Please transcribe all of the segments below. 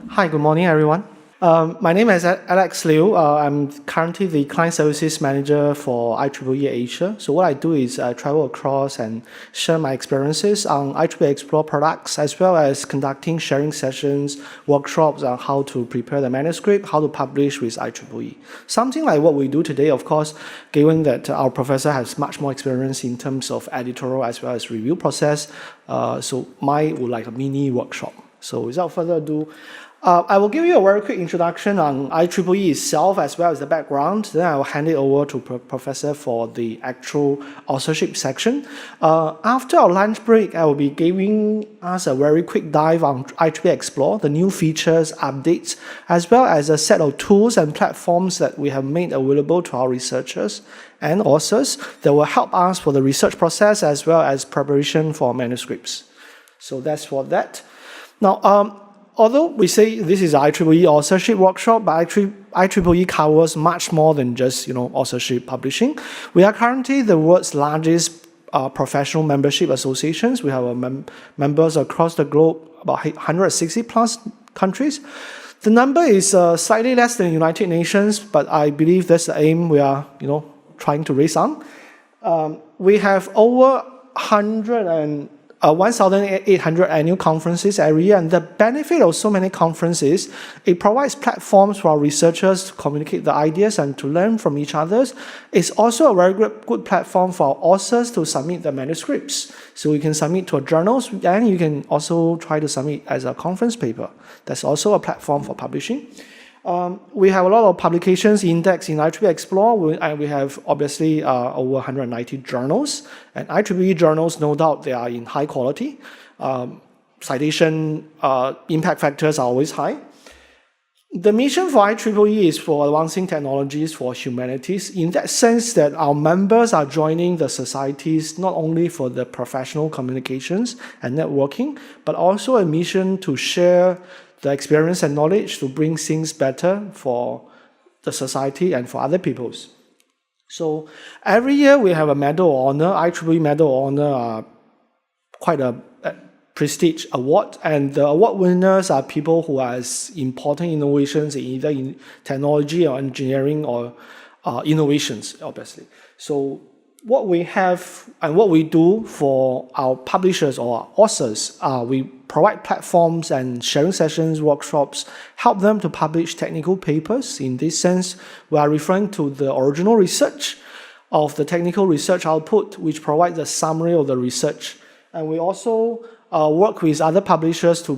Hi, good morning, everyone. My name is Alex Liu. I'm currently the Client Services Manager for IEEE Asia. So what I do is I travel across and share my experiences on IEEE Explore products, as well as conducting sharing sessions, workshops on how to prepare the manuscript, how to publish with IEEE. Something like what we do today, of course, given that our professor has much more experience in terms of editorial as well as review process. So mine would like a mini workshop. So without further ado, I will give you a very quick introduction on IEEE itself as well as the background. Then I will hand it over to Professor for the actual authorship section. After our lunch break, I will be giving us a very quick dive on IEEE Explore, the new features, updates, as well as a set of tools and platforms that we have made available to our researchers and authors that will help us for the research process as well as preparation for manuscripts. So that's for that. Now, although we say this is IEEE authorship workshop, but actually IEEE covers much more than just authorship publishing. We are currently the world's largest professional membership associations. We have members across the globe, about 160 plus countries. The number is slightly less than the United Nations, but I believe that's the aim we are trying to raise on. We have over 1,800 annual conferences every year, and the benefit of so many conferences, it provides platforms for our researchers to communicate the ideas and to learn from each other. It's also a very good platform for our authors to submit their manuscripts. So you can submit to journals, and you can also try to submit as a conference paper. That's also a platform for publishing. We have a lot of publications indexed in IEEE Explore. We have obviously over 190 journals. And IEEE journals, no doubt, they are in high quality. Citation impact factors are always high. The mission for IEEE is for advancing technologies for humanities, in that sense that our members are joining the societies not only for the professional communications and networking, but also a mission to share the experience and knowledge to bring things better for the society and for other peoples. So every year we have a Medal of Honor. IEEE Medal of Honor are quite a prestige award, and the award winners are people who are important innovations in either in technology or engineering or innovations, obviously. So what we have and what we do for our publishers or our authors, we provide platforms and sharing sessions, workshops, help them to publish technical papers. In this sense, we are referring to the original research of the technical research output, which provides a summary of the research. And we also work with other publishers to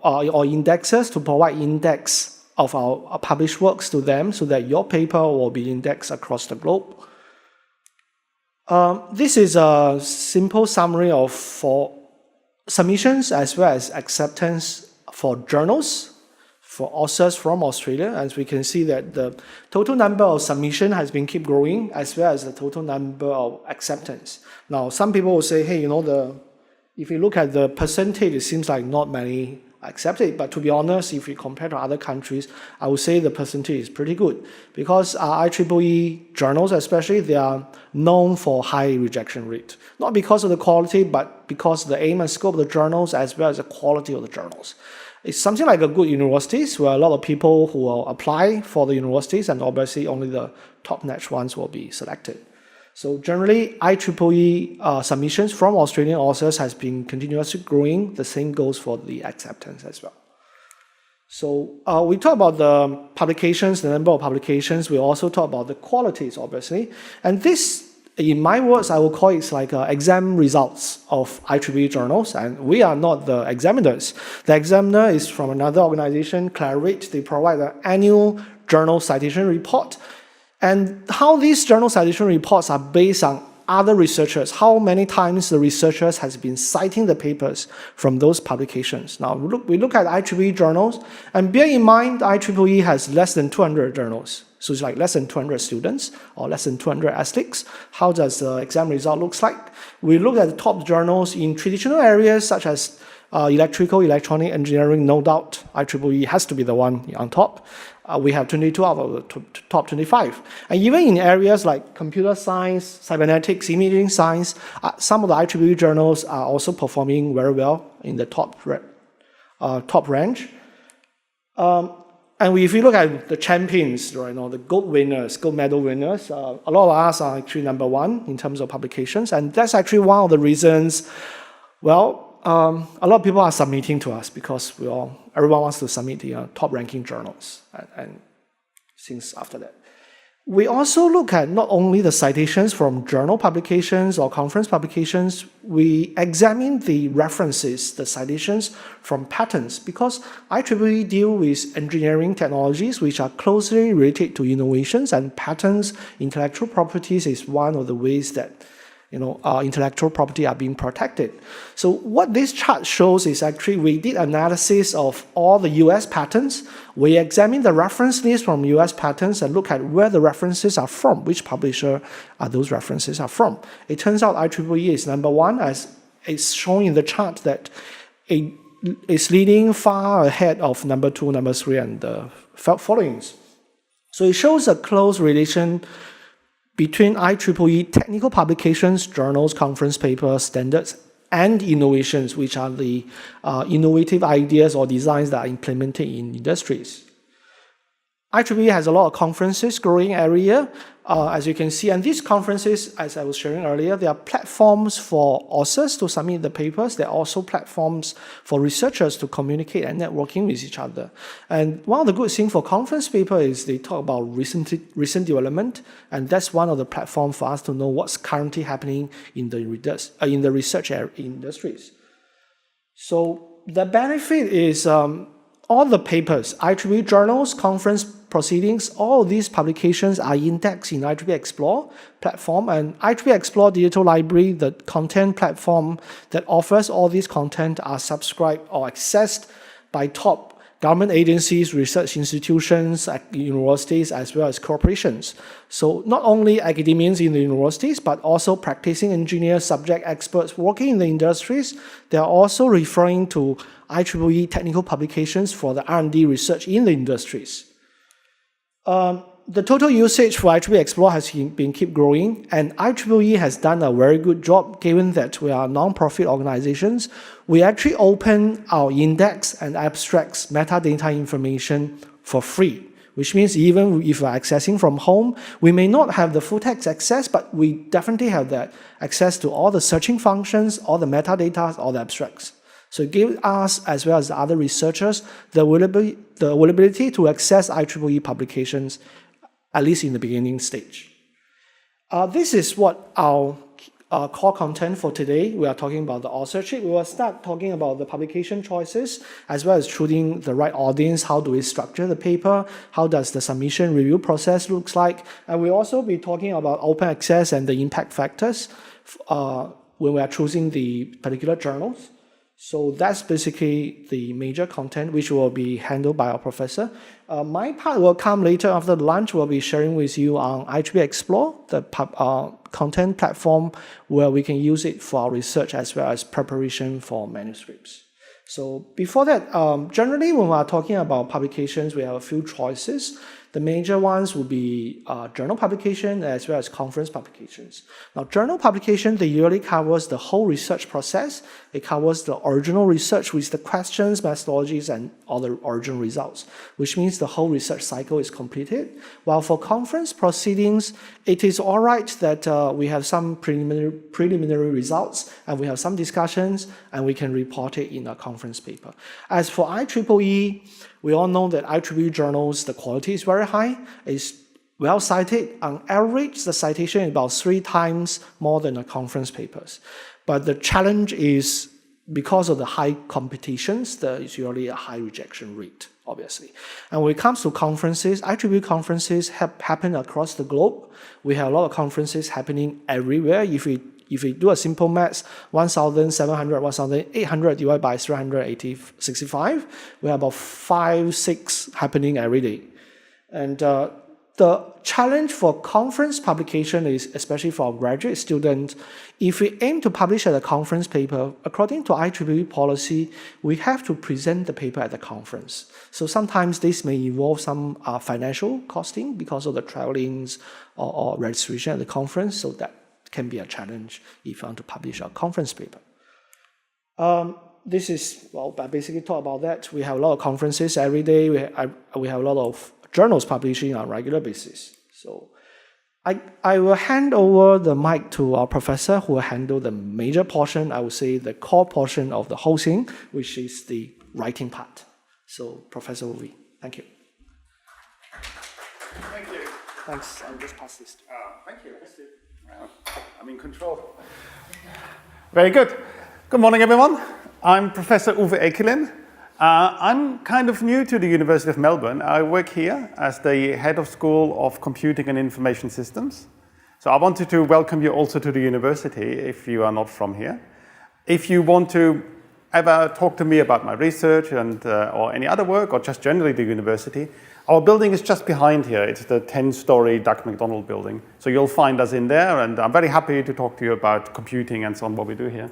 or indexers to provide index of our published works to them so that your paper will be indexed across the globe. This is a simple summary of for submissions as well as acceptance for journals for authors from Australia. As we can see that the total number of submission has been keep growing as well as the total number of acceptance. Now, some people will say, hey, if you look at the percentage, it seems like not many accepted. But to be honest, if we compare to other countries, I would say the percentage is pretty good because IEEE journals, especially, they are known for high rejection rate. Not because of the quality, but because of the aim and scope of the journals as well as the quality of the journals. It's something like a good universities where a lot of people who will apply for the universities, and obviously only the top-notch ones will be selected. So generally, IEEE submissions from Australian authors has been continuously growing. The same goes for the acceptance as well. So we talk about the publications, the number of publications. We also talk about the qualities, obviously. And this, in my words, I will call it like exam results of IEEE journals. And we are not the examiners. The examiner is from another organization, Clarivate. They provide an annual journal citation report. And how these journal citation reports are based on other researchers, how many times the researchers has been citing the papers from those publications. Now, we look at IEEE journals, and bear in mind, IEEE has less than 200 journals. So it's like less than 200 students or less than 200 athletes. How does the exam result look like? We look at the top journals in traditional areas such as electrical, electronic engineering. No doubt, IEEE has to be the one on top. We have 22 out of the top 25. And even in areas like computer science, cybernetics, imaging science, some of the IEEE journals are also performing very well in the top range. And if you look at the champions, right, the gold medal winners, a lot of us are actually #1 in terms of publications, and that's actually one of the reasons. Well, a lot of people are submitting to us because everyone wants to submit the top-ranking journals, and things after that. We also look at not only the citations from journal publications or conference publications, we examine the references, the citations from patents, because IEEE deal with engineering technologies which are closely related to innovations, and patents, intellectual properties is one of the ways that our intellectual property are being protected. So what this chart shows is actually we did analysis of all the US patents. We examined the reference list from US patents and look at where the references are from, which publisher those references are from. It turns out IEEE is #1, as it's shown in the chart that it's leading far ahead of #2, #3, and the followings. So it shows a close relation between IEEE technical publications, journals, conference papers, standards, and innovations, which are the innovative ideas or designs that are implemented in industries. IEEE has a lot of conferences growing every year, as you can see, and these conferences, as I was sharing earlier, they are platforms for authors to submit the papers. They're also platforms for researchers to communicate and networking with each other. And one of the good things for conference paper is they talk about recent development, and that's one of the platforms for us to know what's currently happening in the research industries. So the benefit is all the papers, IEEE journals, conference proceedings, all of these publications are indexed in IEEE Explore platform, and IEEE Explore Digital Library, the content platform that offers all these content, are subscribed or accessed by top government agencies, research institutions, universities, as well as corporations. So not only academians in the universities, but also practicing engineers, subject experts working in the industries. They are also referring to IEEE technical publications for the R&D research in the industries. The total usage for IEEE Explore has been keep growing, and IEEE has done a very good job given that we are non-profit organizations. We actually open our index and abstracts metadata information for free, which means even if we're accessing from home, we may not have the full text access, but we definitely have that access to all the searching functions, all the metadata, all the abstracts. So it gives us, as well as the other researchers, the availability to access IEEE publications, at least in the beginning stage. This is what our core content for today. We are talking about the authorship. We will start talking about the publication choices, as well as choosing the right audience. How do we structure the paper? How does the submission review process looks like? And we'll also be talking about open access and the impact factors when we are choosing the particular journals. So that's basically the major content which will be handled by our professor. My part will come later after the lunch. We'll be sharing with you on IEEE Explore, the content platform where we can use it for our research as well as preparation for manuscripts. So before that, generally when we are talking about publications, we have a few choices. The major ones will be journal publication as well as conference publications. Now, journal publication, they usually covers the whole research process. It covers the original research with the questions, methodologies, and all the original results, which means the whole research cycle is completed. While for conference proceedings, it is all right that we have some preliminary results, and we have some discussions, and we can report it in a conference paper. As for IEEE, we all know that IEEE journals, the quality is very high, it's well cited. On average, the citation is about 3 times more than the conference papers. But the challenge is because of the high competitions, there is usually a high rejection rate, obviously. And when it comes to conferences, IEEE conferences happen across the globe. We have a lot of conferences happening everywhere. If we do a simple maths, 1,700, 1,800 divided by 365, we have about 5, 6 happening every day. And the challenge for conference publication is, especially for our graduate students, if we aim to publish at a conference paper, according to IEEE policy, we have to present the paper at the conference. So sometimes this may involve some financial costing because of the travelings or registration at the conference, so that can be a challenge if you want to publish a conference paper. this is, well, I basically talk about that. We have a lot of conferences every day. We have a lot of journals publishing on a regular basis. So I will hand over the mic to our professor who will handle the major portion, I would say the core portion of the whole thing, which is the writing part. So Professor Uwe, thank you. Thank you. Thanks, I'll just pass this. Thank you. I'm in control. Very good. Good morning, everyone. I'm Professor Uwe Aickelin. I'm kind of new to the University of Melbourne. I work here as the head of School of Computing and Information Systems. So I wanted to welcome you also to the university if you are not from here. If you want to ever talk to me about my research and or any other work or just generally the university, our building is just behind here. It's the 10-story Doug McDonald building. So you'll find us in there, and I'm very happy to talk to you about computing and so on, what we do here.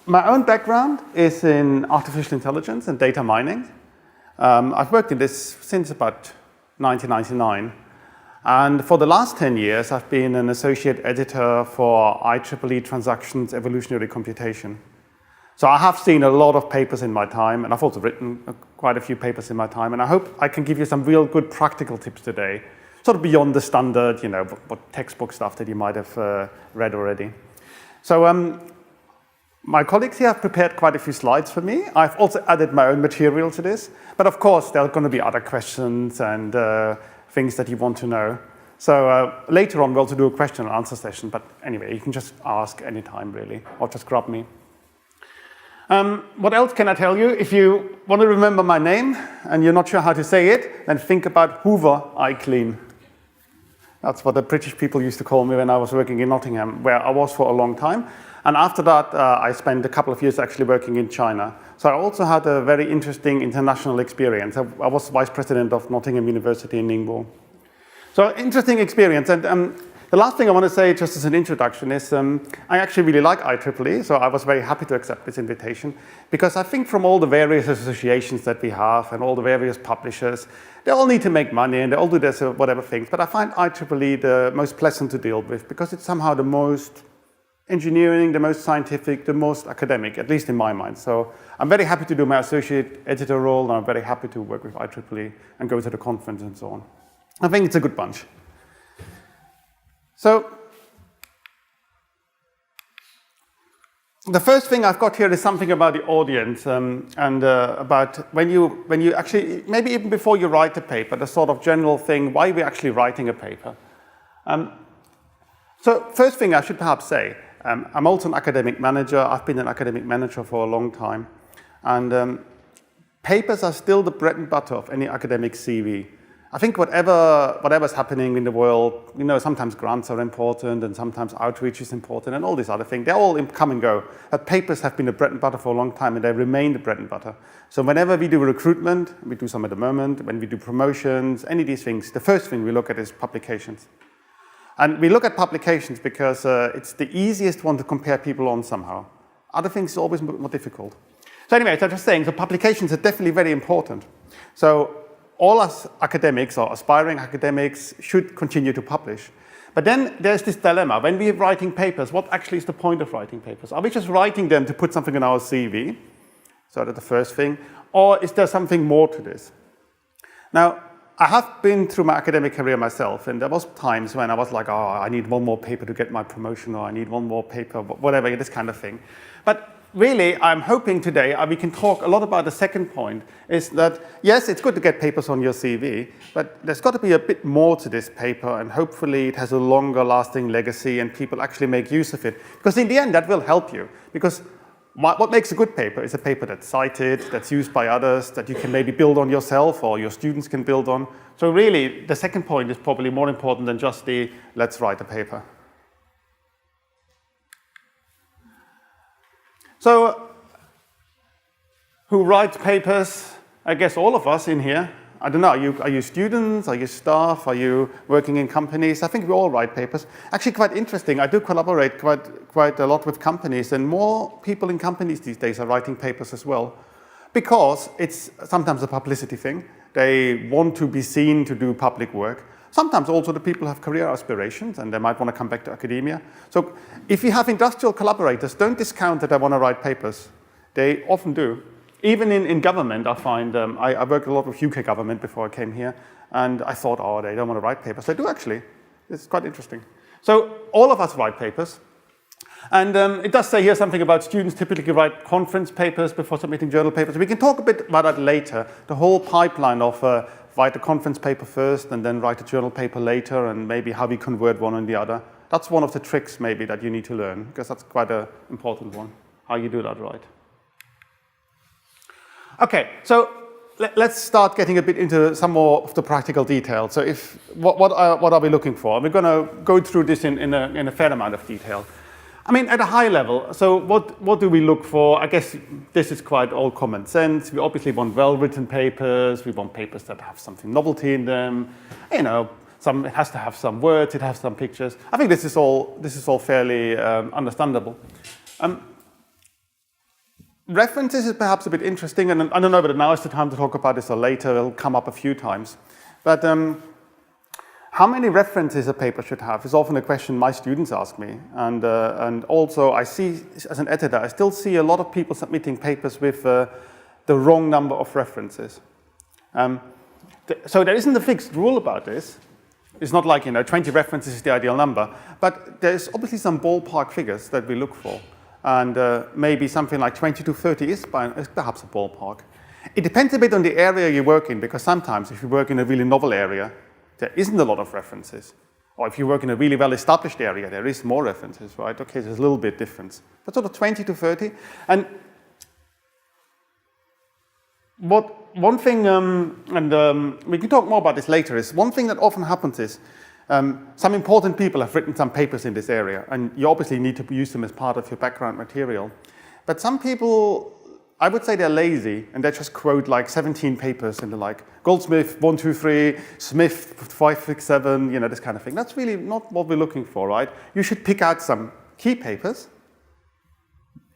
My own background is in artificial intelligence and data mining. I've worked in this since about 1999. And for the last 10 years, I've been an associate editor for IEEE Transactions Evolutionary Computation. So I have seen a lot of papers in my time, and I've also written quite a few papers in my time, and I hope I can give you some real good practical tips today, sort of beyond the standard, what textbook stuff that you might have read already. So my colleagues here have prepared quite a few slides for me. I've also added my own material to this, but of course there are going to be other questions and things that you want to know. So later on we'll also do a question and answer session, but anyway, you can just ask anytime really, or just grab me. What else can I tell you? If you want to remember my name and you're not sure how to say it, then think about Uwe Aickelin. That's what the British people used to call me when I was working in Nottingham, where I was for a long time. And after that, I spent a couple of years actually working in China. So I also had a very interesting international experience. I was vice president of Nottingham University in Ningbo. So interesting experience. And the last thing I want to say, just as an introduction, is I actually really like IEEE, so I was very happy to accept this invitation, because I think from all the various associations that we have and all the various publishers, they all need to make money and they all do this whatever things, but I find IEEE the most pleasant to deal with, because it's somehow the most engineering, the most scientific, the most academic, at least in my mind. So I'm very happy to do my associate editor role, and I'm very happy to work with IEEE and go to the conference and so on. I think it's a good bunch. So the first thing I've got here is something about the audience and about when you actually, maybe even before you write a paper, the sort of general thing, why we're actually writing a paper. So first thing I should perhaps say, I'm also an academic manager. I've been an academic manager for a long time. And papers are still the bread and butter of any academic CV. I think whatever's happening in the world, sometimes grants are important and sometimes outreach is important and all these other things, they all come and go. But papers have been the bread and butter for a long time, and they remain the bread and butter. So whenever we do recruitment, we do some at the moment, when we do promotions, any of these things, the first thing we look at is publications. And we look at publications because it's the easiest one to compare people on somehow. Other things are always more difficult. So anyway, so I'm just saying, so publications are definitely very important. So all us academics or aspiring academics should continue to publish. But then there's this dilemma. When we're writing papers, what actually is the point of writing papers? Are we just writing them to put something in our CV? So that's the first thing. Or is there something more to this? Now, I have been through my academic career myself, and there was times when I was like, oh, I need one more paper to get my promotion, or I need one more paper, whatever, this kind of thing. But really, I'm hoping today we can talk a lot about the second point, is that, yes, it's good to get papers on your CV, but there's got to be a bit more to this paper, and hopefully it has a longer lasting legacy and people actually make use of it. Because in the end, that will help you. Because what makes a good paper is a paper that's cited, that's used by others, that you can maybe build on yourself or your students can build on. So really, the second point is probably more important than just the let's write a paper. So, who writes papers? I guess all of us in here. I don't know, are you students? Are you staff? Are you working in companies? I think we all write papers. Actually, quite interesting. I do collaborate quite a lot with companies, and more people in companies these days are writing papers as well, because it's sometimes a publicity thing. They want to be seen to do public work. Sometimes also the people have career aspirations and they might want to come back to academia. So if you have industrial collaborators, don't discount that they want to write papers. They often do. Even in government, I find, I worked a lot with UK government before I came here, and I thought, oh, they don't want to write papers. They do actually. It's quite interesting. So all of us write papers. And it does say here something about students typically write conference papers before submitting journal papers. We can talk a bit about that later. The whole pipeline of write a conference paper first and then write a journal paper later, and maybe how we convert one and the other. That's one of the tricks maybe that you need to learn, because that's quite an important one, how you do that right. Okay, so let's start getting a bit into some more of the practical details. So what are we looking for? We're going to go through this in a fair amount of detail. I mean, at a high level, so what do we look for? I guess this is quite all common sense. We obviously want well-written papers. We want papers that have something novelty in them. You know, it has to have some words. It has some pictures. I think this is all fairly understandable. References is perhaps a bit interesting, and I don't know whether now is the time to talk about this or later. It'll come up a few times. But how many references a paper should have is often a question my students ask me. And also I see, as an editor, I still see a lot of people submitting papers with the wrong number of references. So there isn't a fixed rule about this. It's not like, 20 references is the ideal number. But there's obviously some ballpark figures that we look for. And maybe something like 20 to 30 is perhaps a ballpark. It depends a bit on the area you work in, because sometimes if you work in a really novel area, there isn't a lot of references. Or if you work in a really well-established area, there is more references, right? Okay, there's a little bit difference. But sort of 20 to 30. And one thing, we can talk more about this later, is one thing that often happens is some important people have written some papers in this area, and you obviously need to use them as part of your background material. But some people, I would say they're lazy, and they just quote like 17 papers and they're like, Goldsmith 1, 2, 3, Smith 5, 6, 7, this kind of thing. That's really not what we're looking for, right? You should pick out some key papers,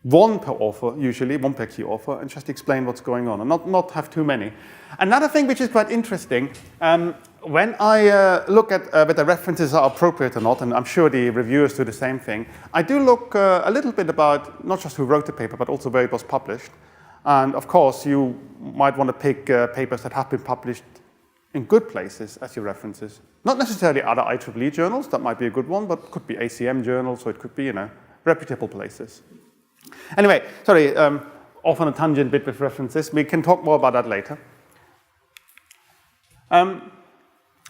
one per author, usually, one per key author, and just explain what's going on, and not have too many. Another thing which is quite interesting, when I look at whether references are appropriate or not, and I'm sure the reviewers do the same thing, I do look a little bit about not just who wrote the paper, but also where it was published. And of course, you might want to pick papers that have been published in good places as your references. Not necessarily other IEEE journals, that might be a good one, but it could be ACM journals, so it could be, reputable places. Anyway, sorry, off on a tangent bit with references. We can talk more about that later.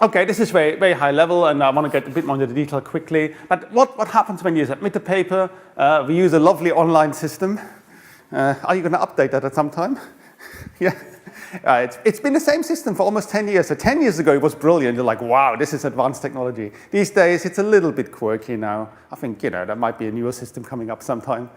Okay, this is very, very high level, and I want to get a bit more into the detail quickly. But what happens when you submit a paper? We use a lovely online system. Are you going to update that at some time? Yeah. It's been the same system for almost 10 years. So 10 years ago, it was brilliant. You're like, wow, this is advanced technology. These days, it's a little bit quirky now. I think, there might be a newer system coming up sometime.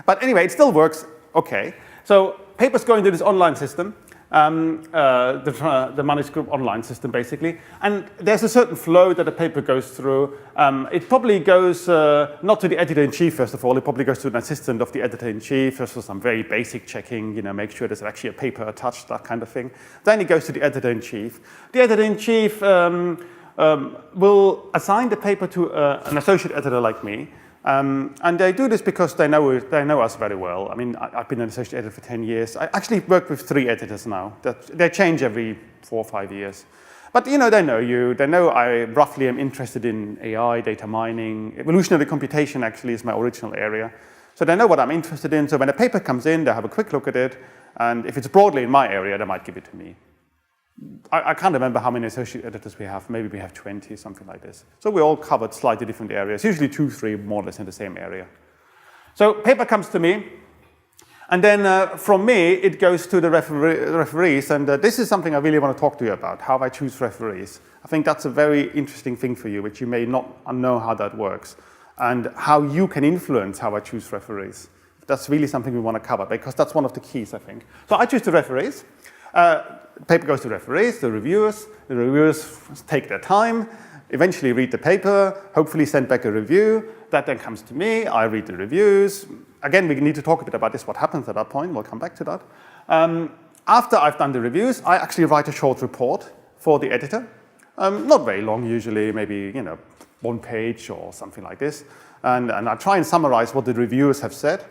But anyway, it still works okay. So papers go into this online system, the manuscript online system, basically. And there's a certain flow that the paper goes through. It probably goes not to the editor-in-chief, first of all. It probably goes to an assistant of the editor-in-chief, first for some very basic checking, make sure there's actually a paper attached, that kind of thing. Then it goes to the editor-in-chief. The editor-in-chief will assign the paper to an associate editor like me. And they do this because they know us very well. I mean, I've been an associate editor for 10 years. I actually work with 3 editors now. They change every 4 or 5 years. But, they know you. They know I roughly am interested in AI, data mining. Evolutionary computation actually is my original area. So they know what I'm interested in. So when a paper comes in, they have a quick look at it. And if it's broadly in my area, they might give it to me. I can't remember how many associate editors we have. Maybe we have 20, something like this. So we all covered slightly different areas, usually 2, 3 more or less in the same area. So paper comes to me, and then from me, it goes to the referees. And this is something I really want to talk to you about, how I choose referees. I think that's a very interesting thing for you, which you may not know how that works, and how you can influence how I choose referees. That's really something we want to cover, because that's one of the keys, I think. So I choose the referees. Paper goes to referees, the reviewers take their time, eventually read the paper, hopefully send back a review. That then comes to me, I read the reviews. Again, we need to talk a bit about this, what happens at that point, we'll come back to that. After I've done the reviews, I actually write a short report for the editor. Not very long usually, maybe 1 page or something like this. And I try and summarize what the reviewers have said.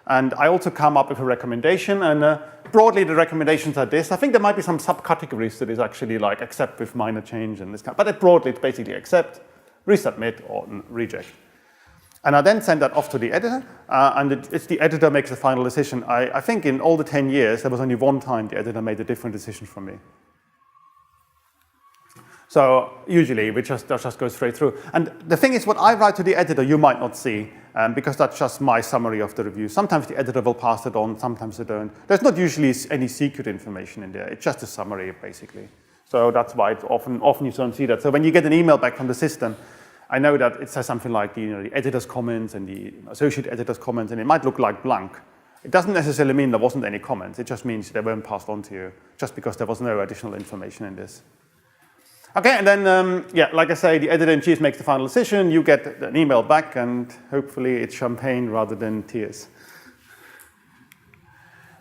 And I also come up with a recommendation, and broadly the recommendations are this. I think there might be some subcategories that is actually like accept with minor change and this kind, but broadly it's basically accept, resubmit, or reject. And I then send that off to the editor, and it's the editor makes the final decision. I think in all the 10 years, there was only one time the editor made a different decision from me. So usually, that just goes straight through. And the thing is, what I write to the editor, you might not see, because that's just my summary of the review. Sometimes the editor will pass it on, sometimes they don't. There's not usually any secret information in there. It's just a summary, basically. So that's why it's often you don't see that. So when you get an email back from the system, I know that it says something like the editor's comments and the associate editor's comments, and it might look like blank. It doesn't necessarily mean there wasn't any comments. It just means they weren't passed on to you, just because there was no additional information in this. Okay, and then, yeah, like I say, the editor-in-chief makes the final decision. You get an email back, and hopefully it's champagne rather than tears.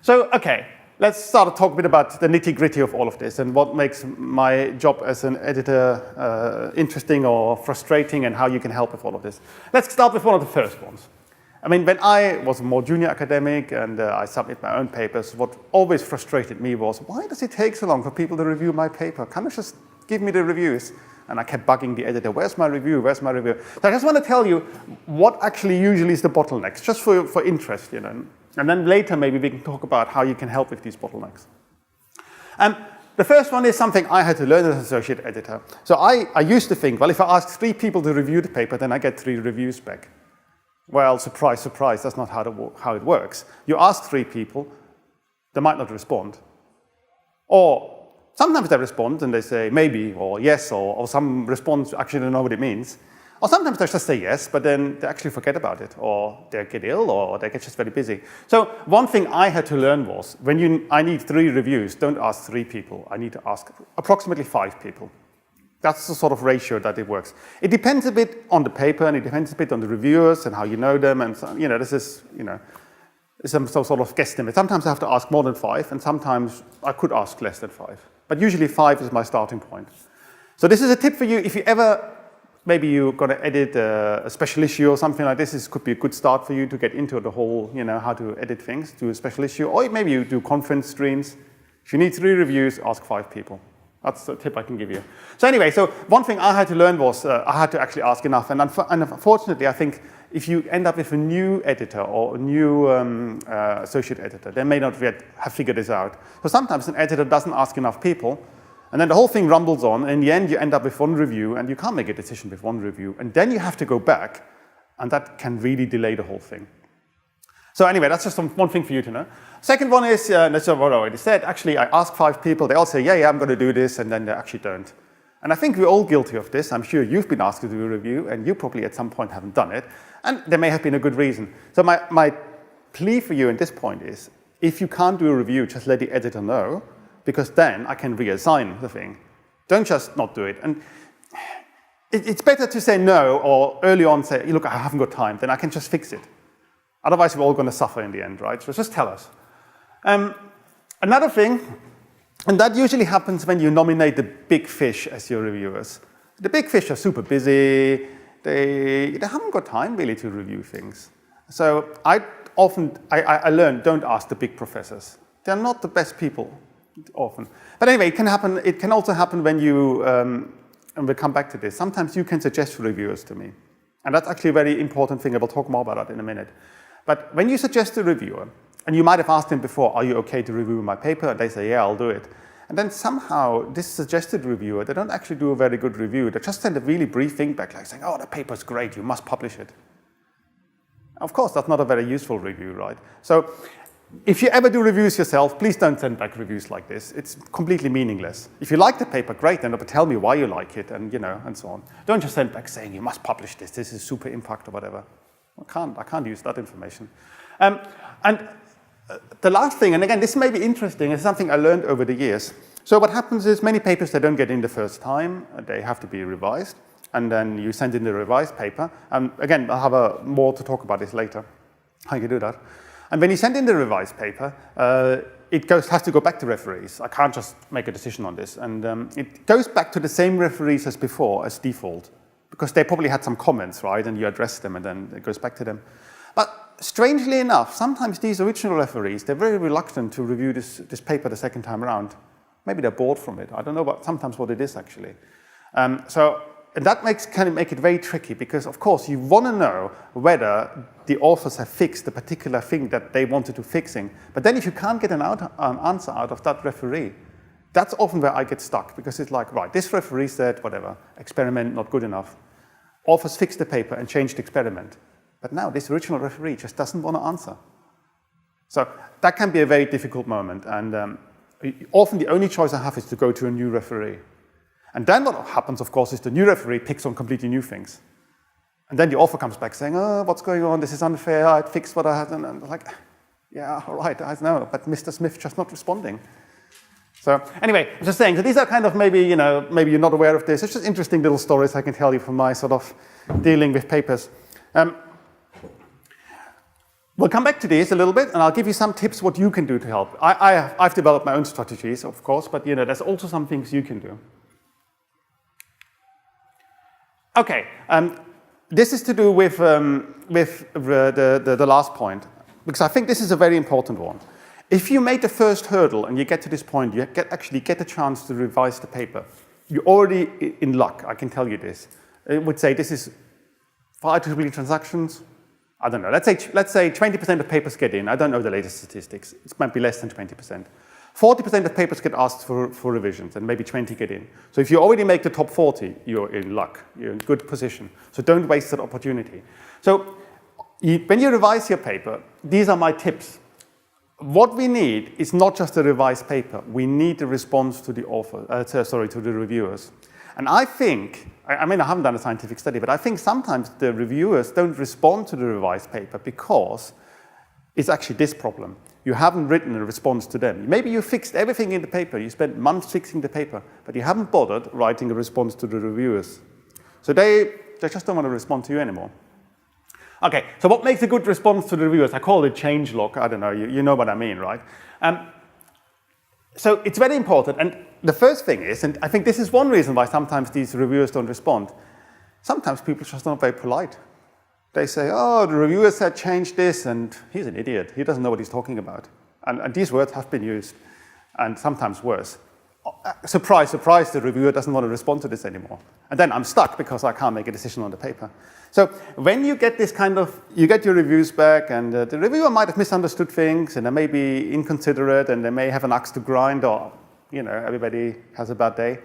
So, okay, let's start to talk a bit about the nitty-gritty of all of this and what makes my job as an editor interesting or frustrating, and how you can help with all of this. Let's start with one of the first ones. I mean, when I was a more junior academic and I submit my own papers, what always frustrated me was, why does it take so long for people to review my paper? Can't you just give me the reviews? And I kept bugging the editor, where's my review, where's my review? So I just want to tell you what actually usually is the bottlenecks, just for interest, you know. And then later maybe we can talk about how you can help with these bottlenecks. The first one is something I had to learn as an associate editor. So I used to think, well, if I ask 3 people to review the paper, then I get 3 reviews back. Well, surprise, surprise, that's not how it works. You ask 3 people, they might not respond. Or sometimes they respond and they say maybe, or yes, or some response actually don't know what it means. Or sometimes they just say yes, but then they actually forget about it, or they get ill, or they get just very busy. So one thing I had to learn was, when I need 3 reviews, don't ask 3 people. I need to ask approximately 5 people. That's the sort of ratio that it works. It depends a bit on the paper, and it depends a bit on the reviewers and how you know them, and so, this is, it's some sort of guesstimate. Sometimes I have to ask more than 5, and sometimes I could ask less than 5. But usually 5 is my starting point. So this is a tip for you. If you ever, maybe you're going to edit a special issue or something like this, this could be a good start for you to get into the whole, how to edit things, do a special issue. Or maybe you do conference streams. If you need 3 reviews, ask 5 people. That's the tip I can give you. So anyway, so one thing I had to learn was I had to actually ask enough. And unfortunately, I think if you end up with a new editor or a new associate editor, they may not yet have figured this out. So sometimes an editor doesn't ask enough people, and then the whole thing rumbles on. And in the end, you end up with 1 review, and you can't make a decision with 1 review. And then you have to go back, and that can really delay the whole thing. So anyway, that's just one thing for you to know. Second one is, that's what I already said, actually I ask 5 people, they all say, yeah, I'm going to do this, and then they actually don't. And I think we're all guilty of this. I'm sure you've been asked to do a review, and you probably at some point haven't done it, and there may have been a good reason. So my plea for you at this point is, if you can't do a review, just let the editor know, because then I can reassign the thing. Don't just not do it. And it's better to say no, or early on say, look, I haven't got time, then I can just fix it. Otherwise, we're all going to suffer in the end, right? So just tell us. Another thing, and that usually happens when you nominate the big fish as your reviewers. The big fish are super busy. They haven't got time really to review things. So I learned, don't ask the big professors. They're not the best people often. But anyway, it can happen. It can also happen when you, and we'll come back to this. Sometimes you can suggest reviewers to me. And that's actually a very important thing. I will talk more about that in a minute. But when you suggest a reviewer, and you might have asked them before, are you okay to review my paper? And they say, yeah, I'll do it. And then somehow, this suggested reviewer, they don't actually do a very good review. They just send a really brief thing back, like saying, oh, the paper's great, you must publish it. Of course, that's not a very useful review, right? So if you ever do reviews yourself, please don't send back reviews like this. It's completely meaningless. If you like the paper, great, then tell me why you like it, and and so on. Don't just send back saying, you must publish this, this is super impact or whatever. I can't use that information. And the last thing, and again, this may be interesting, is something I learned over the years. So what happens is many papers, they don't get in the first time. They have to be revised. And then you send in the revised paper. And again, I'll have more to talk about this later, how you do that. And when you send in the revised paper, it has to go back to referees. I can't just make a decision on this. And it goes back to the same referees as before, as default, because they probably had some comments, right? And you address them, and then it goes back to them. But strangely enough, sometimes these original referees, they're very reluctant to review this paper the second time around. Maybe they're bored from it. I don't know sometimes what it is actually. And that can make it very tricky because, of course, you want to know whether the authors have fixed the particular thing that they wanted to fixing. But then if you can't get an answer out of that referee, that's often where I get stuck because it's like, right, this referee said, whatever, experiment not good enough. Authors fixed the paper and changed the experiment. But now this original referee just doesn't want to answer. So that can be a very difficult moment. And often the only choice I have is to go to a new referee. And then what happens, of course, is the new referee picks on completely new things. And then the author comes back saying, oh, what's going on? This is unfair. I fixed what I had. And I'm like, yeah, all right, I know. But Mr. Smith just not responding. So anyway, I'm just saying, so these are kind of maybe you're not aware of this. It's just interesting little stories I can tell you from my sort of dealing with papers. We'll come back to this a little bit, and I'll give you some tips what you can do to help. I've developed my own strategies, of course, but there's also some things you can do. Okay, this is to do with the last point, because I think this is a very important one. If you make the first hurdle and you get to this point, you actually get a chance to revise the paper. You're already in luck, I can tell you this. I would say this is 5 to 3 transactions. I don't know, let's say 20% of papers get in. I don't know the latest statistics. It might be less than 20%. 40% of papers get asked for revisions, and maybe 20 get in. So if you already make the top 40, you're in luck. You're in good position. So don't waste that opportunity. So when you revise your paper, these are my tips. What we need is not just a revised paper. We need a response to the to the reviewers. And I think, I haven't done a scientific study, but I think sometimes the reviewers don't respond to the revised paper because it's actually this problem. You haven't written a response to them. Maybe you fixed everything in the paper. You spent months fixing the paper, but you haven't bothered writing a response to the reviewers. So they just don't want to respond to you anymore. Okay, so what makes a good response to the reviewers? I call it change log. I don't know, you know what I mean, right? So it's very important. And the first thing is, and I think this is one reason why sometimes these reviewers don't respond, sometimes people just not very polite. They say, oh, the reviewer said change this, and he's an idiot. He doesn't know what he's talking about. And these words have been used, and sometimes worse. Surprise, surprise, the reviewer doesn't want to respond to this anymore. And then I'm stuck because I can't make a decision on the paper. So when you get this you get your reviews back, and the reviewer might have misunderstood things, and they may be inconsiderate, and they may have an axe to grind, or, everybody has a bad day.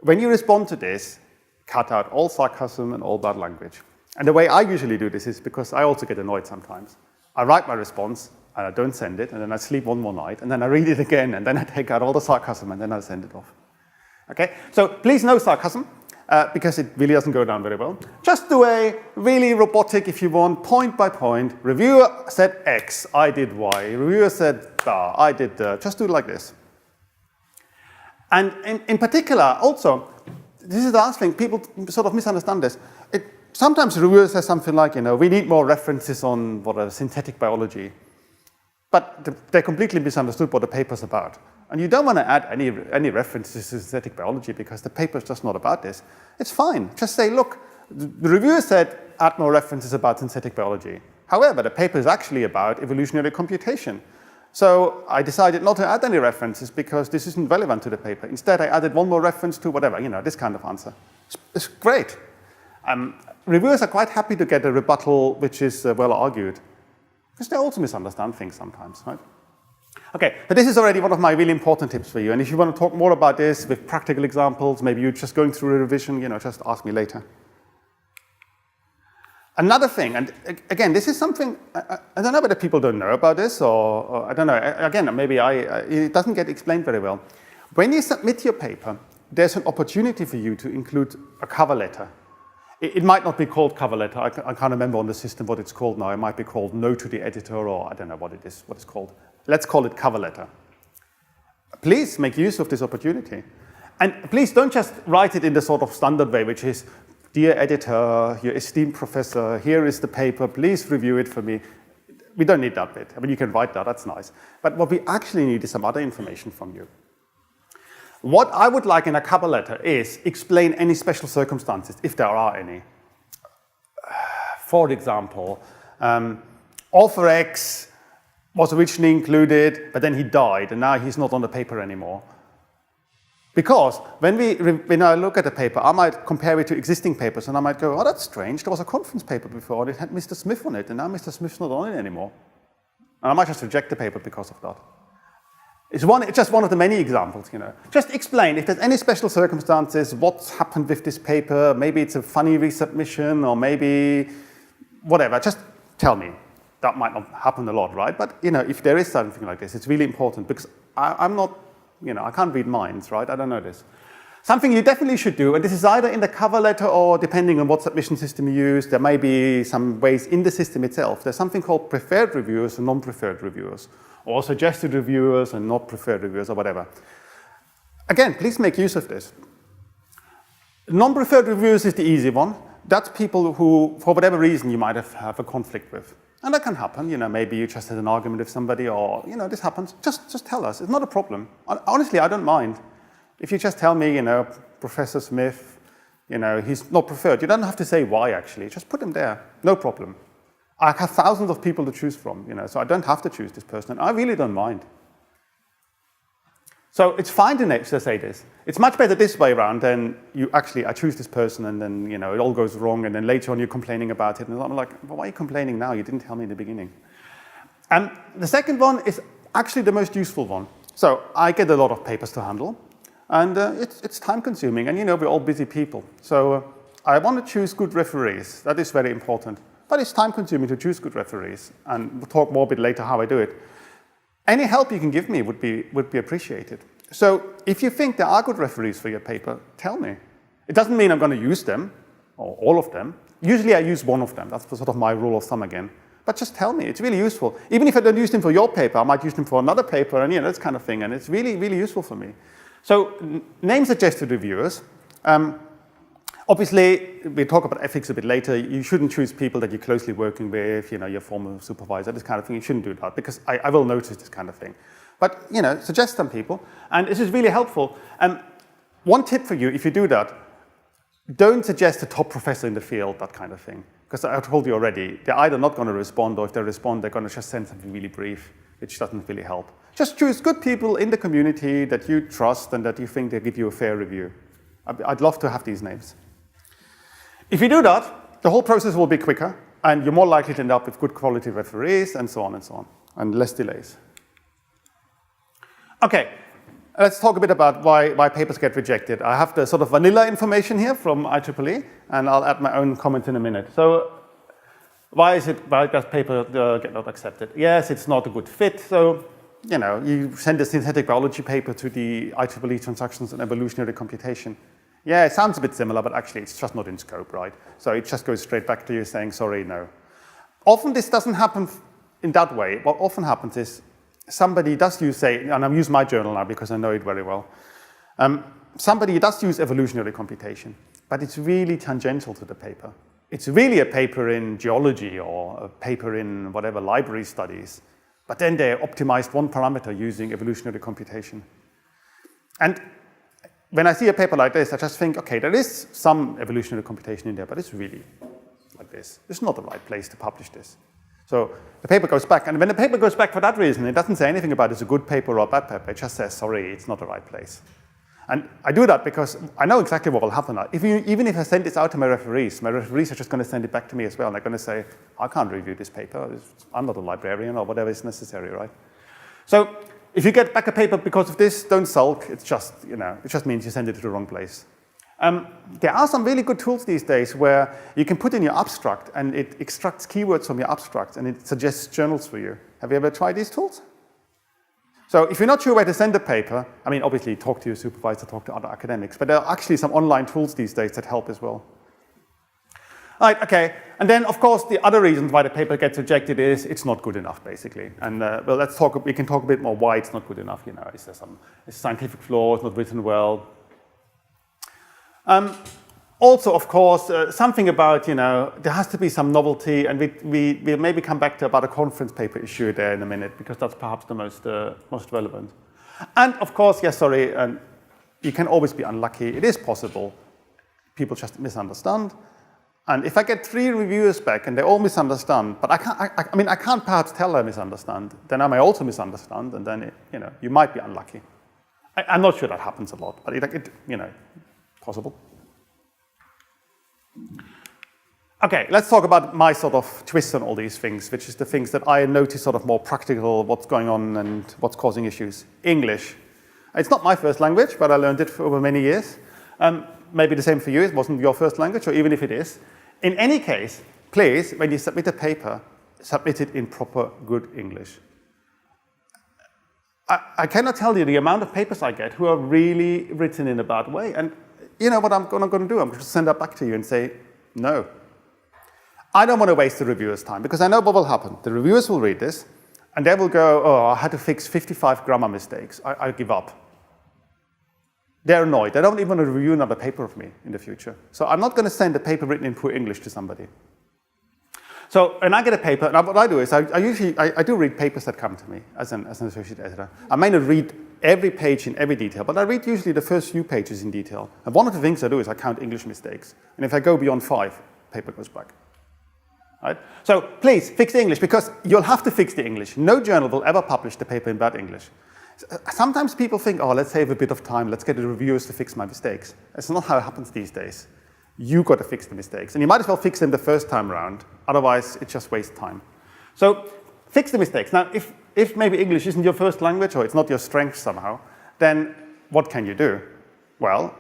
When you respond to this, cut out all sarcasm and all bad language. And the way I usually do this is because I also get annoyed sometimes. I write my response, and I don't send it, and then I sleep one more night, and then I read it again, and then I take out all the sarcasm, and then I send it off. Okay? So please no sarcasm, because it really doesn't go down very well. Just do a really robotic, if you want, point by point. Reviewer said X, I did Y. Reviewer said I did just do it like this. And in particular, also, this is the last thing, people sort of misunderstand this. Sometimes the reviewer says something like, we need more references on synthetic biology. But they completely misunderstood what the paper's about. And you don't want to add any references to synthetic biology because the paper's just not about this. It's fine. Just say, look, the reviewer said add more references about synthetic biology. However, the paper is actually about evolutionary computation. So I decided not to add any references because this isn't relevant to the paper. Instead, I added one more reference to whatever, this kind of answer. It's great. Reviewers are quite happy to get a rebuttal which is well argued, because they also misunderstand things sometimes, right? Okay, but this is already one of my really important tips for you. And if you want to talk more about this with practical examples, maybe you're just going through a revision, just ask me later. Another thing, and again, this is something, I don't know whether people don't know about this, or I don't know, again, maybe it doesn't get explained very well. When you submit your paper, there's an opportunity for you to include a cover letter. It might not be called cover letter. I can't remember on the system what it's called now. It might be called note to the editor, or I don't know what it's called. Let's call it cover letter. Please make use of this opportunity. And please don't just write it in the sort of standard way, which is, dear editor, your esteemed professor, here is the paper, please review it for me. We don't need that bit. You can write that, that's nice. But what we actually need is some other information from you. What I would like in a cover letter is explain any special circumstances, if there are any. For example, author X was originally included, but then he died, and now he's not on the paper anymore. Because when I look at a paper, I might compare it to existing papers, and I might go, oh, that's strange. There was a conference paper before, and it had Mr. Smith on it, and now Mr. Smith's not on it anymore. And I might just reject the paper because of that. It's just one of the many examples, you know. Just explain, if there's any special circumstances, what's happened with this paper. Maybe it's a funny resubmission, or maybe whatever. Just tell me. That might not happen a lot, right? But, you know, if there is something like this, it's really important, because I'm not, you know, I can't read minds, right? I don't know this. Something you definitely should do, and this is either in the cover letter or depending on what submission system you use, there may be some ways in the system itself. There's something called preferred reviewers and non-preferred reviewers, or suggested reviewers and not preferred reviewers, or whatever. Again, please make use of this. Non-preferred reviewers is the easy one. That's people who, for whatever reason, you might have a conflict with. And that can happen, you know, maybe you just had an argument with somebody, or, you know, this happens. Just tell us, it's not a problem. Honestly, I don't mind. If you just tell me, you know, Professor Smith, you know, he's not preferred, you don't have to say why, actually. Just put him there, no problem. I have thousands of people to choose from, you know, so I don't have to choose this person, and I really don't mind. So it's fine to say this. It's much better this way around than I choose this person, and then, you know, it all goes wrong, and then later on you're complaining about it, and I'm like, well, why are you complaining now? You didn't tell me in the beginning. And the second one is actually the most useful one. So I get a lot of papers to handle, and it's time consuming, and, you know, we're all busy people. So I want to choose good referees. That is very important. But it's time consuming to choose good referees, and we'll talk more a bit later how I do it. Any help you can give me would be appreciated. So if you think there are good referees for your paper, tell me. It doesn't mean I'm going to use them, or all of them. Usually I use one of them. That's sort of my rule of thumb again. But just tell me. It's really useful. Even if I don't use them for your paper, I might use them for another paper, and, you know, this kind of thing. And it's really, really useful for me. So name suggested reviewers. Obviously, we'll talk about ethics a bit later. You shouldn't choose people that you're closely working with, you know, your former supervisor, this kind of thing. You shouldn't do that, because I will notice this kind of thing. But, you know, suggest some people, and this is really helpful. One tip for you, if you do that, don't suggest a top professor in the field, that kind of thing. Because I told you already, they're either not going to respond, or if they respond, they're going to just send something really brief, which doesn't really help. Just choose good people in the community that you trust and that you think they give you a fair review. I'd love to have these names. If you do that, the whole process will be quicker, and you're more likely to end up with good quality referees, and so on, and less delays. Okay, let's talk a bit about why papers get rejected. I have the sort of vanilla information here from IEEE, and I'll add my own comment in a minute. So why does paper get not accepted? Yes, it's not a good fit. So, you know, you send a synthetic biology paper to the IEEE Transactions and Evolutionary Computation. Yeah, it sounds a bit similar, but actually it's just not in scope, right? So it just goes straight back to you saying, sorry, no. Often this doesn't happen in that way. What often happens is somebody does use, say, and I'm using my journal now because I know it very well. Somebody does use evolutionary computation, but it's really tangential to the paper. It's really a paper in geology or a paper in whatever library studies, but then they optimized one parameter using evolutionary computation. And when I see a paper like this, I just think, okay, there is some evolutionary computation in there, but it's really like this. It's not the right place to publish this. So the paper goes back, and when the paper goes back for that reason, it doesn't say anything about it's a good paper or a bad paper. It just says, sorry, it's not the right place. And I do that because I know exactly what will happen. Even if I send this out to my referees are just going to send it back to me as well. And they're going to say, I can't review this paper. I'm not a librarian, or whatever is necessary, right? So if you get back a paper because of this, don't sulk. It's just, you know, it just means you send it to the wrong place. There are some really good tools these days where you can put in your abstract and it extracts keywords from your abstract and it suggests journals for you. Have you ever tried these tools? So if you're not sure where to send a paper, I mean, obviously talk to your supervisor, talk to other academics, but there are actually some online tools these days that help as well. All right, okay. And then, of course, the other reason why the paper gets rejected is it's not good enough, basically. And well, we can talk a bit more why it's not good enough. You know, is there some scientific flaw, it's not written well. Also, of course, something about, you know, there has to be some novelty, and we'll maybe come back to about a conference paper issue there in a minute, because that's perhaps the most relevant. And of course, yes, sorry, you can always be unlucky. It is possible. People just misunderstand. And if I get 3 reviewers back and they all misunderstand, but I can't perhaps tell they misunderstand, then I may also misunderstand, and then you might be unlucky. I'm not sure that happens a lot, but possible. Okay, let's talk about my sort of twist on all these things, which is the things that I notice sort of more practical, what's going on and what's causing issues. English. It's not my first language, but I learned it for over many years. Maybe the same for you, it wasn't your first language, or even if it is. In any case, please, when you submit a paper, submit it in proper, good English. I cannot tell you the amount of papers I get who are really written in a bad way. And you know what I'm going to do? I'm going to send that back to you and say, no. I don't want to waste the reviewer's time, because I know what will happen. The reviewers will read this, and they will go, oh, I had to fix 55 grammar mistakes. I give up. They're annoyed. They don't even want to review another paper of me in the future. So I'm not going to send a paper written in poor English to somebody. So when I get a paper, and what I do is I do read papers that come to me as an associate editor. I may not read every page in every detail, but I read usually the first few pages in detail. And one of the things I do is I count English mistakes. And if I go beyond 5, paper goes back. Right? So please fix the English, because you'll have to fix the English. No journal will ever publish the paper in bad English. Sometimes people think, oh, let's save a bit of time, let's get the reviewers to fix my mistakes. That's not how it happens these days. You got to fix the mistakes, and you might as well fix them the first time around, otherwise it just wastes time. So fix the mistakes. Now, if maybe English isn't your first language, or it's not your strength somehow, then what can you do? Well,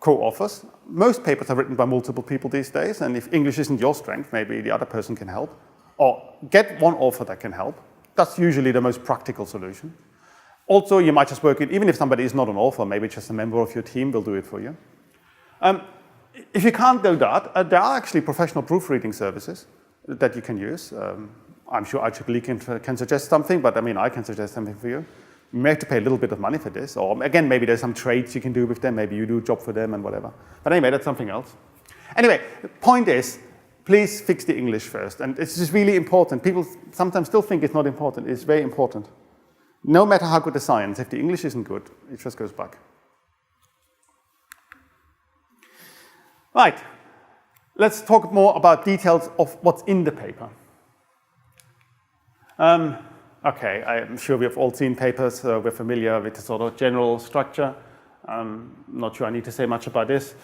co-authors. Most papers are written by multiple people these days, and if English isn't your strength, maybe the other person can help. Or get one author that can help. That's usually the most practical solution. Also, you might just work it, even if somebody is not an author, maybe just a member of your team will do it for you. If you can't do that, there are actually professional proofreading services that you can use. I'm sure IEEE can suggest something, but I can suggest something for you. You may have to pay a little bit of money for this, or again, maybe there's some trades you can do with them, maybe you do a job for them and whatever. But anyway, that's something else. Anyway, the point is, please fix the English first, and it's just really important. People sometimes still think it's not important. It's very important. No matter how good the science, if the English isn't good, it just goes back. Right, let's talk more about details of what's in the paper. Okay, I'm sure we've all seen papers, we're familiar with the sort of general structure. I'm not sure I need to say much about this.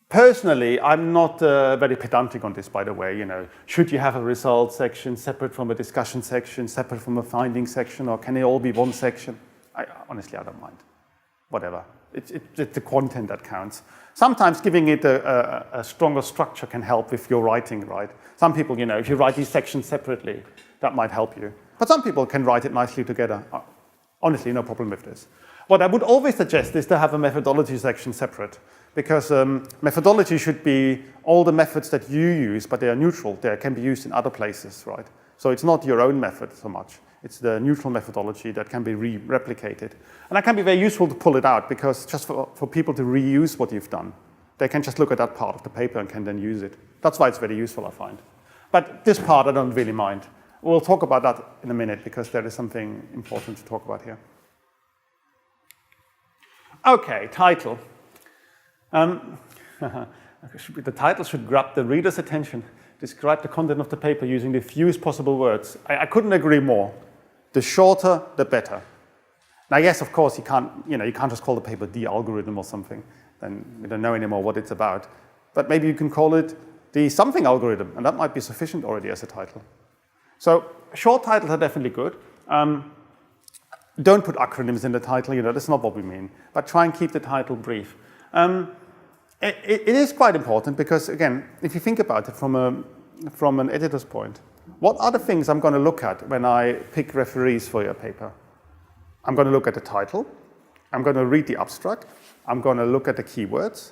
Personally, I'm not very pedantic on this, by the way. Should you have a results section separate from a discussion section, separate from a finding section, or can they all be one section? Honestly, I don't mind. Whatever. It's the content that counts. Sometimes giving it a stronger structure can help with your writing, right? Some people, if you write these sections separately, that might help you. But some people can write it nicely together. Honestly, no problem with this. What I would always suggest is to have a methodology section separate, because methodology should be all the methods that you use, but they are neutral. They can be used in other places, right? So it's not your own method so much. It's the neutral methodology that can be replicated. And that can be very useful to pull it out, because just for people to reuse what you've done, they can just look at that part of the paper and can then use it. That's why it's very useful, I find. But this part I don't really mind. We'll talk about that in a minute, because there is something important to talk about here. Okay, title. The title should grab the reader's attention. Describe the content of the paper using the fewest possible words. I couldn't agree more. The shorter, the better. Now, yes, of course, you can't just call the paper the algorithm or something. Then we don't know anymore what it's about. But maybe you can call it the something algorithm, and that might be sufficient already as a title. So short titles are definitely good. Don't put acronyms in the title, that's not what we mean. But try and keep the title brief. It is quite important because, again, if you think about it from an editor's point, what are the things I'm going to look at when I pick referees for your paper? I'm going to look at the title. I'm going to read the abstract. I'm going to look at the keywords.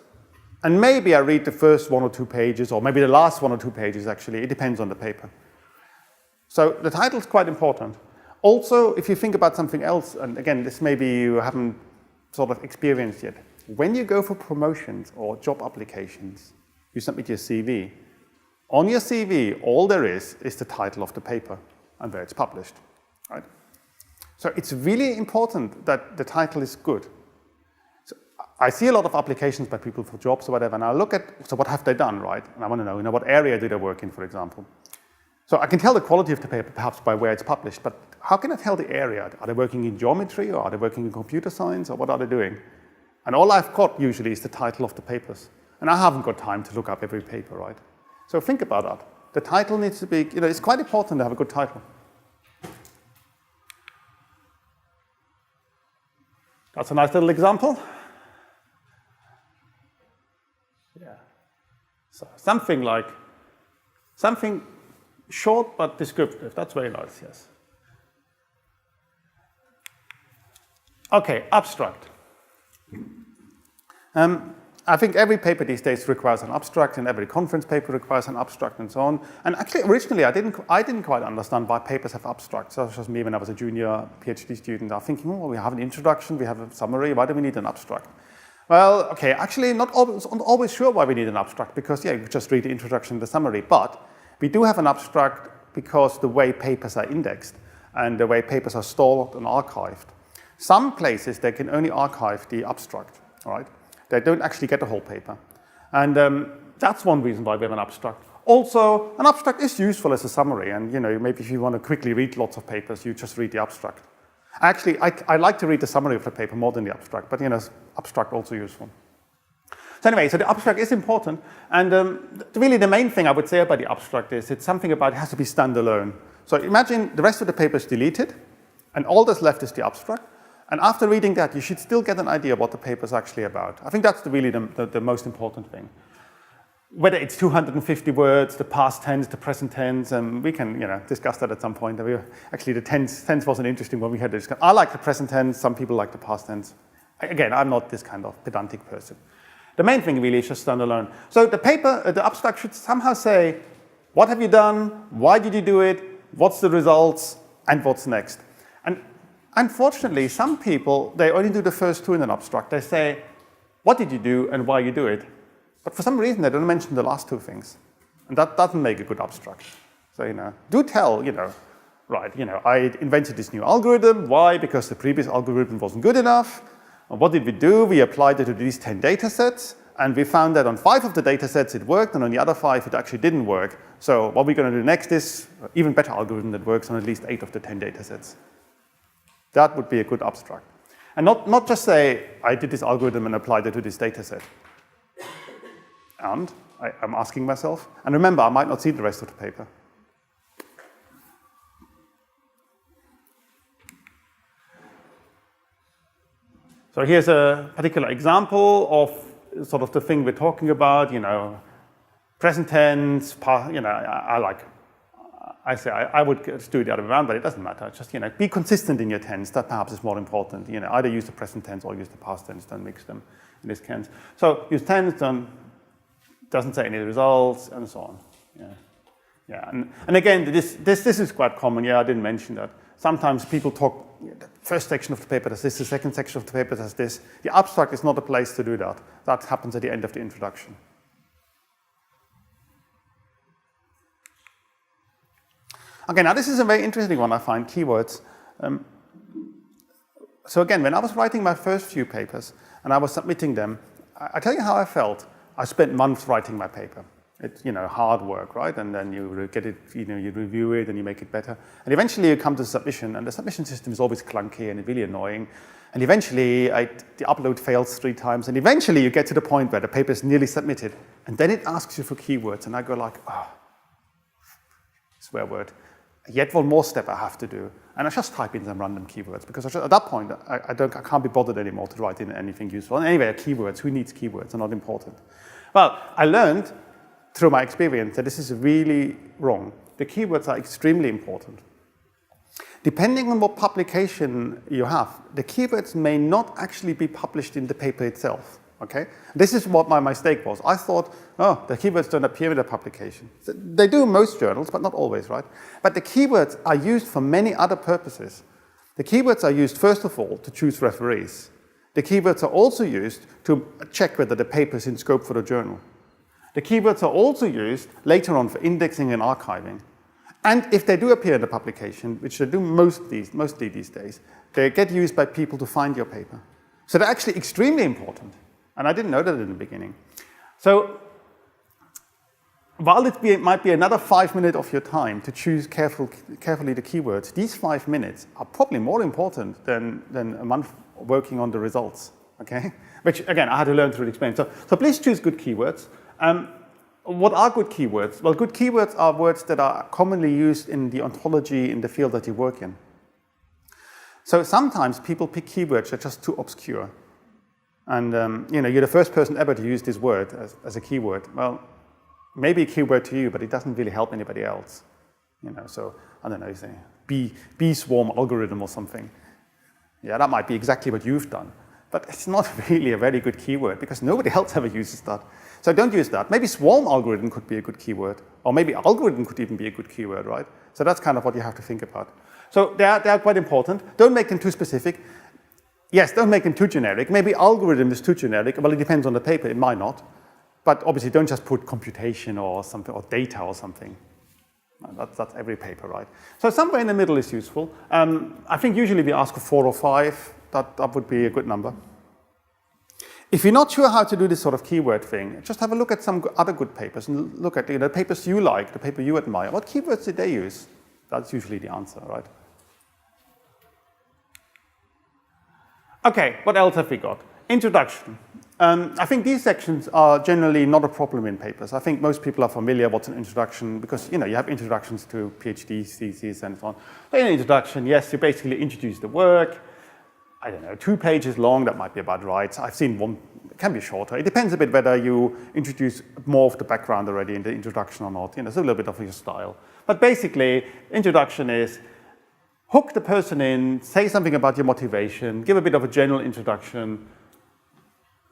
And maybe I read the first 1 or 2 pages, or maybe the last 1 or 2 pages, actually. It depends on the paper. So the title is quite important. Also, if you think about something else, and again, this maybe you haven't sort of experienced yet, when you go for promotions or job applications, you submit your CV. On your CV, all there is the title of the paper and where it's published, right? So it's really important that the title is good. So I see a lot of applications by people for jobs or whatever, and I look at, so what have they done, right? And I want to know, what area do they work in, for example? So I can tell the quality of the paper perhaps by where it's published, but how can I tell the area? Are they working in geometry, or are they working in computer science, or what are they doing? And all I've got usually is the title of the papers. And I haven't got time to look up every paper, right? So think about that. The title needs to be, it's quite important to have a good title. That's a nice little example. Yeah. So something short but descriptive. That's very nice, yes. Okay, abstract. I think every paper these days requires an abstract, and every conference paper requires an abstract, and so on. And actually, originally, I didn't quite understand why papers have abstracts. That was just me when I was a junior PhD student. I was thinking, well, we have an introduction, we have a summary. Why do we need an abstract? Well, okay, actually, not always sure why we need an abstract, because you just read the introduction and the summary. But we do have an abstract because the way papers are indexed and the way papers are stored and archived. Some places they can only archive the abstract, all right? They don't actually get the whole paper. And that's one reason why we have an abstract. Also, an abstract is useful as a summary. And maybe if you want to quickly read lots of papers, you just read the abstract. Actually, I like to read the summary of the paper more than the abstract, but abstract also useful. So anyway, so the abstract is important. And really the main thing I would say about the abstract is it's something about it has to be standalone. So imagine the rest of the paper is deleted, and all that's left is the abstract. And after reading that, you should still get an idea what the paper is actually about. I think that's really the most important thing. Whether it's 250 words, the past tense, the present tense, and we can discuss that at some point. Actually, the tense was an interesting one we had to discuss. I like the present tense, some people like the past tense. Again, I'm not this kind of pedantic person. The main thing really is just standalone. So the abstract should somehow say, what have you done? Why did you do it? What's the results? And what's next? And unfortunately, some people, they only do the first two in an abstract. They say, what did you do and why you do it? But for some reason, they don't mention the last two things. And that doesn't make a good abstract. So, do tell, right, I invented this new algorithm. Why? Because the previous algorithm wasn't good enough. And what did we do? We applied it to these 10 data sets. And we found that on 5 of the data sets it worked, and on the other 5 it actually didn't work. So what we're going to do next is an even better algorithm that works on at least 8 of the 10 data sets. That would be a good abstract. And not just say, I did this algorithm and applied it to this data set. And I'm asking myself, and remember, I might not see the rest of the paper. So here's a particular example of sort of the thing we're talking about, present tense, I would just do it the other way around, but it doesn't matter. Just, be consistent in your tense. That perhaps is more important. Either use the present tense or use the past tense. Don't mix them in this case. So use tense, doesn't say any results, and so on. Yeah. And again, this is quite common. Yeah, I didn't mention that. Sometimes people talk, the first section of the paper does this, the second section of the paper does this. The abstract is not a place to do that. That happens at the end of the introduction. Okay, now this is a very interesting one, I find, keywords. So again, when I was writing my first few papers and I was submitting them, I tell you how I felt. I spent months writing my paper. It's, hard work, right? And then you get it, you review it and you make it better. And eventually you come to submission, and the submission system is always clunky and really annoying. And eventually the upload fails 3 times, and eventually you get to the point where the paper is nearly submitted, and then it asks you for keywords, and I go like, swear word. Yet one more step I have to do, and I just type in some random keywords, because at that point I can't be bothered anymore to write in anything useful. And anyway, keywords, who needs keywords? They're not important. Well, I learned through my experience that this is really wrong. The keywords are extremely important. Depending on what publication you have, the keywords may not actually be published in the paper itself. Okay? This is what my mistake was. I thought, the keywords don't appear in the publication. They do in most journals, but not always, right? But the keywords are used for many other purposes. The keywords are used, first of all, to choose referees. The keywords are also used to check whether the paper is in scope for the journal. The keywords are also used later on for indexing and archiving. And if they do appear in the publication, which they do mostly these days, they get used by people to find your paper. So they're actually extremely important. And I didn't know that in the beginning. So while it might be another 5 minutes of your time to choose carefully the keywords, these 5 minutes are probably more important than a month working on the results, okay? Which, again, I had to learn through the experience. So please choose good keywords. What are good keywords? Well, good keywords are words that are commonly used in the ontology in the field that you work in. So sometimes people pick keywords that are just too obscure. And you're the first person ever to use this word as a keyword. Well, maybe a keyword to you, but it doesn't really help anybody else. So I don't know, you say bee swarm algorithm or something. Yeah, that might be exactly what you've done. But it's not really a very good keyword because nobody else ever uses that. So don't use that. Maybe swarm algorithm could be a good keyword. Or maybe algorithm could even be a good keyword, right? So that's kind of what you have to think about. So they are quite important. Don't make them too specific. Yes, don't make them too generic. Maybe algorithm is too generic. Well, it depends on the paper. It might not. But obviously, don't just put computation or something, or data or something. That's every paper, right? So somewhere in the middle is useful. I think usually we ask for 4 or 5. That would be a good number. If you're not sure how to do this sort of keyword thing, just have a look at some other good papers and look at the papers you like, the paper you admire. What keywords did they use? That's usually the answer, right? Okay, what else have we got? Introduction. I think these sections are generally not a problem in papers. I think most people are familiar what's an introduction because, you have introductions to PhDs, theses, and so on. But in an introduction, yes, you basically introduce the work. I don't know, 2 pages long, that might be about right. I've seen one, it can be shorter. It depends a bit whether you introduce more of the background already in the introduction or not. It's a little bit of your style. But basically, introduction is hook the person in, say something about your motivation, give a bit of a general introduction,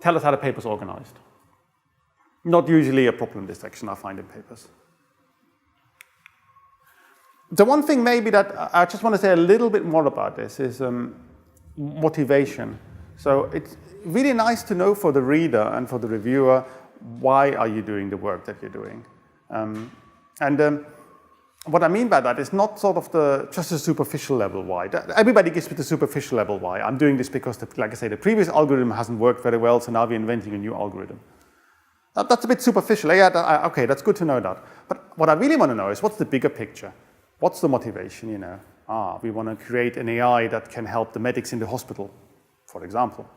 tell us how the paper's organized. Not usually a problem, this section, I find in papers. The one thing maybe that I just want to say a little bit more about this is motivation. So it's really nice to know for the reader and for the reviewer, why are you doing the work that you're doing? What I mean by that is not sort of just a superficial level why. Everybody gives me the superficial level why. I'm doing this because, like I say, the previous algorithm hasn't worked very well, so now we're inventing a new algorithm. That's a bit superficial. Yeah, okay, that's good to know that. But what I really want to know is what's the bigger picture? What's the motivation, we want to create an AI that can help the medics in the hospital, for example.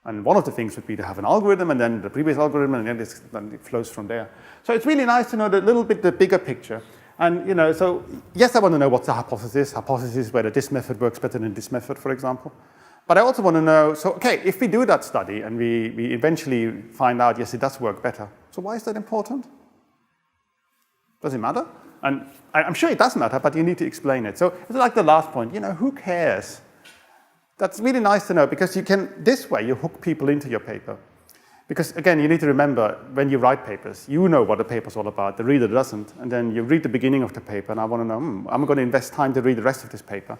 And one of the things would be to have an algorithm, and then the previous algorithm, and then it flows from there. So it's really nice to know the bigger picture. And, so yes, I want to know what's the hypothesis whether this method works better than this method, for example. But I also want to know, so, okay, if we do that study and we eventually find out, yes, it does work better. So why is that important? Does it matter? And I'm sure it does matter, but you need to explain it. So it's like the last point, who cares? That's really nice to know because this way you hook people into your paper. Because again, you need to remember when you write papers, you know what the paper's all about, the reader doesn't. And then you read the beginning of the paper and I want to know, I'm going to invest time to read the rest of this paper.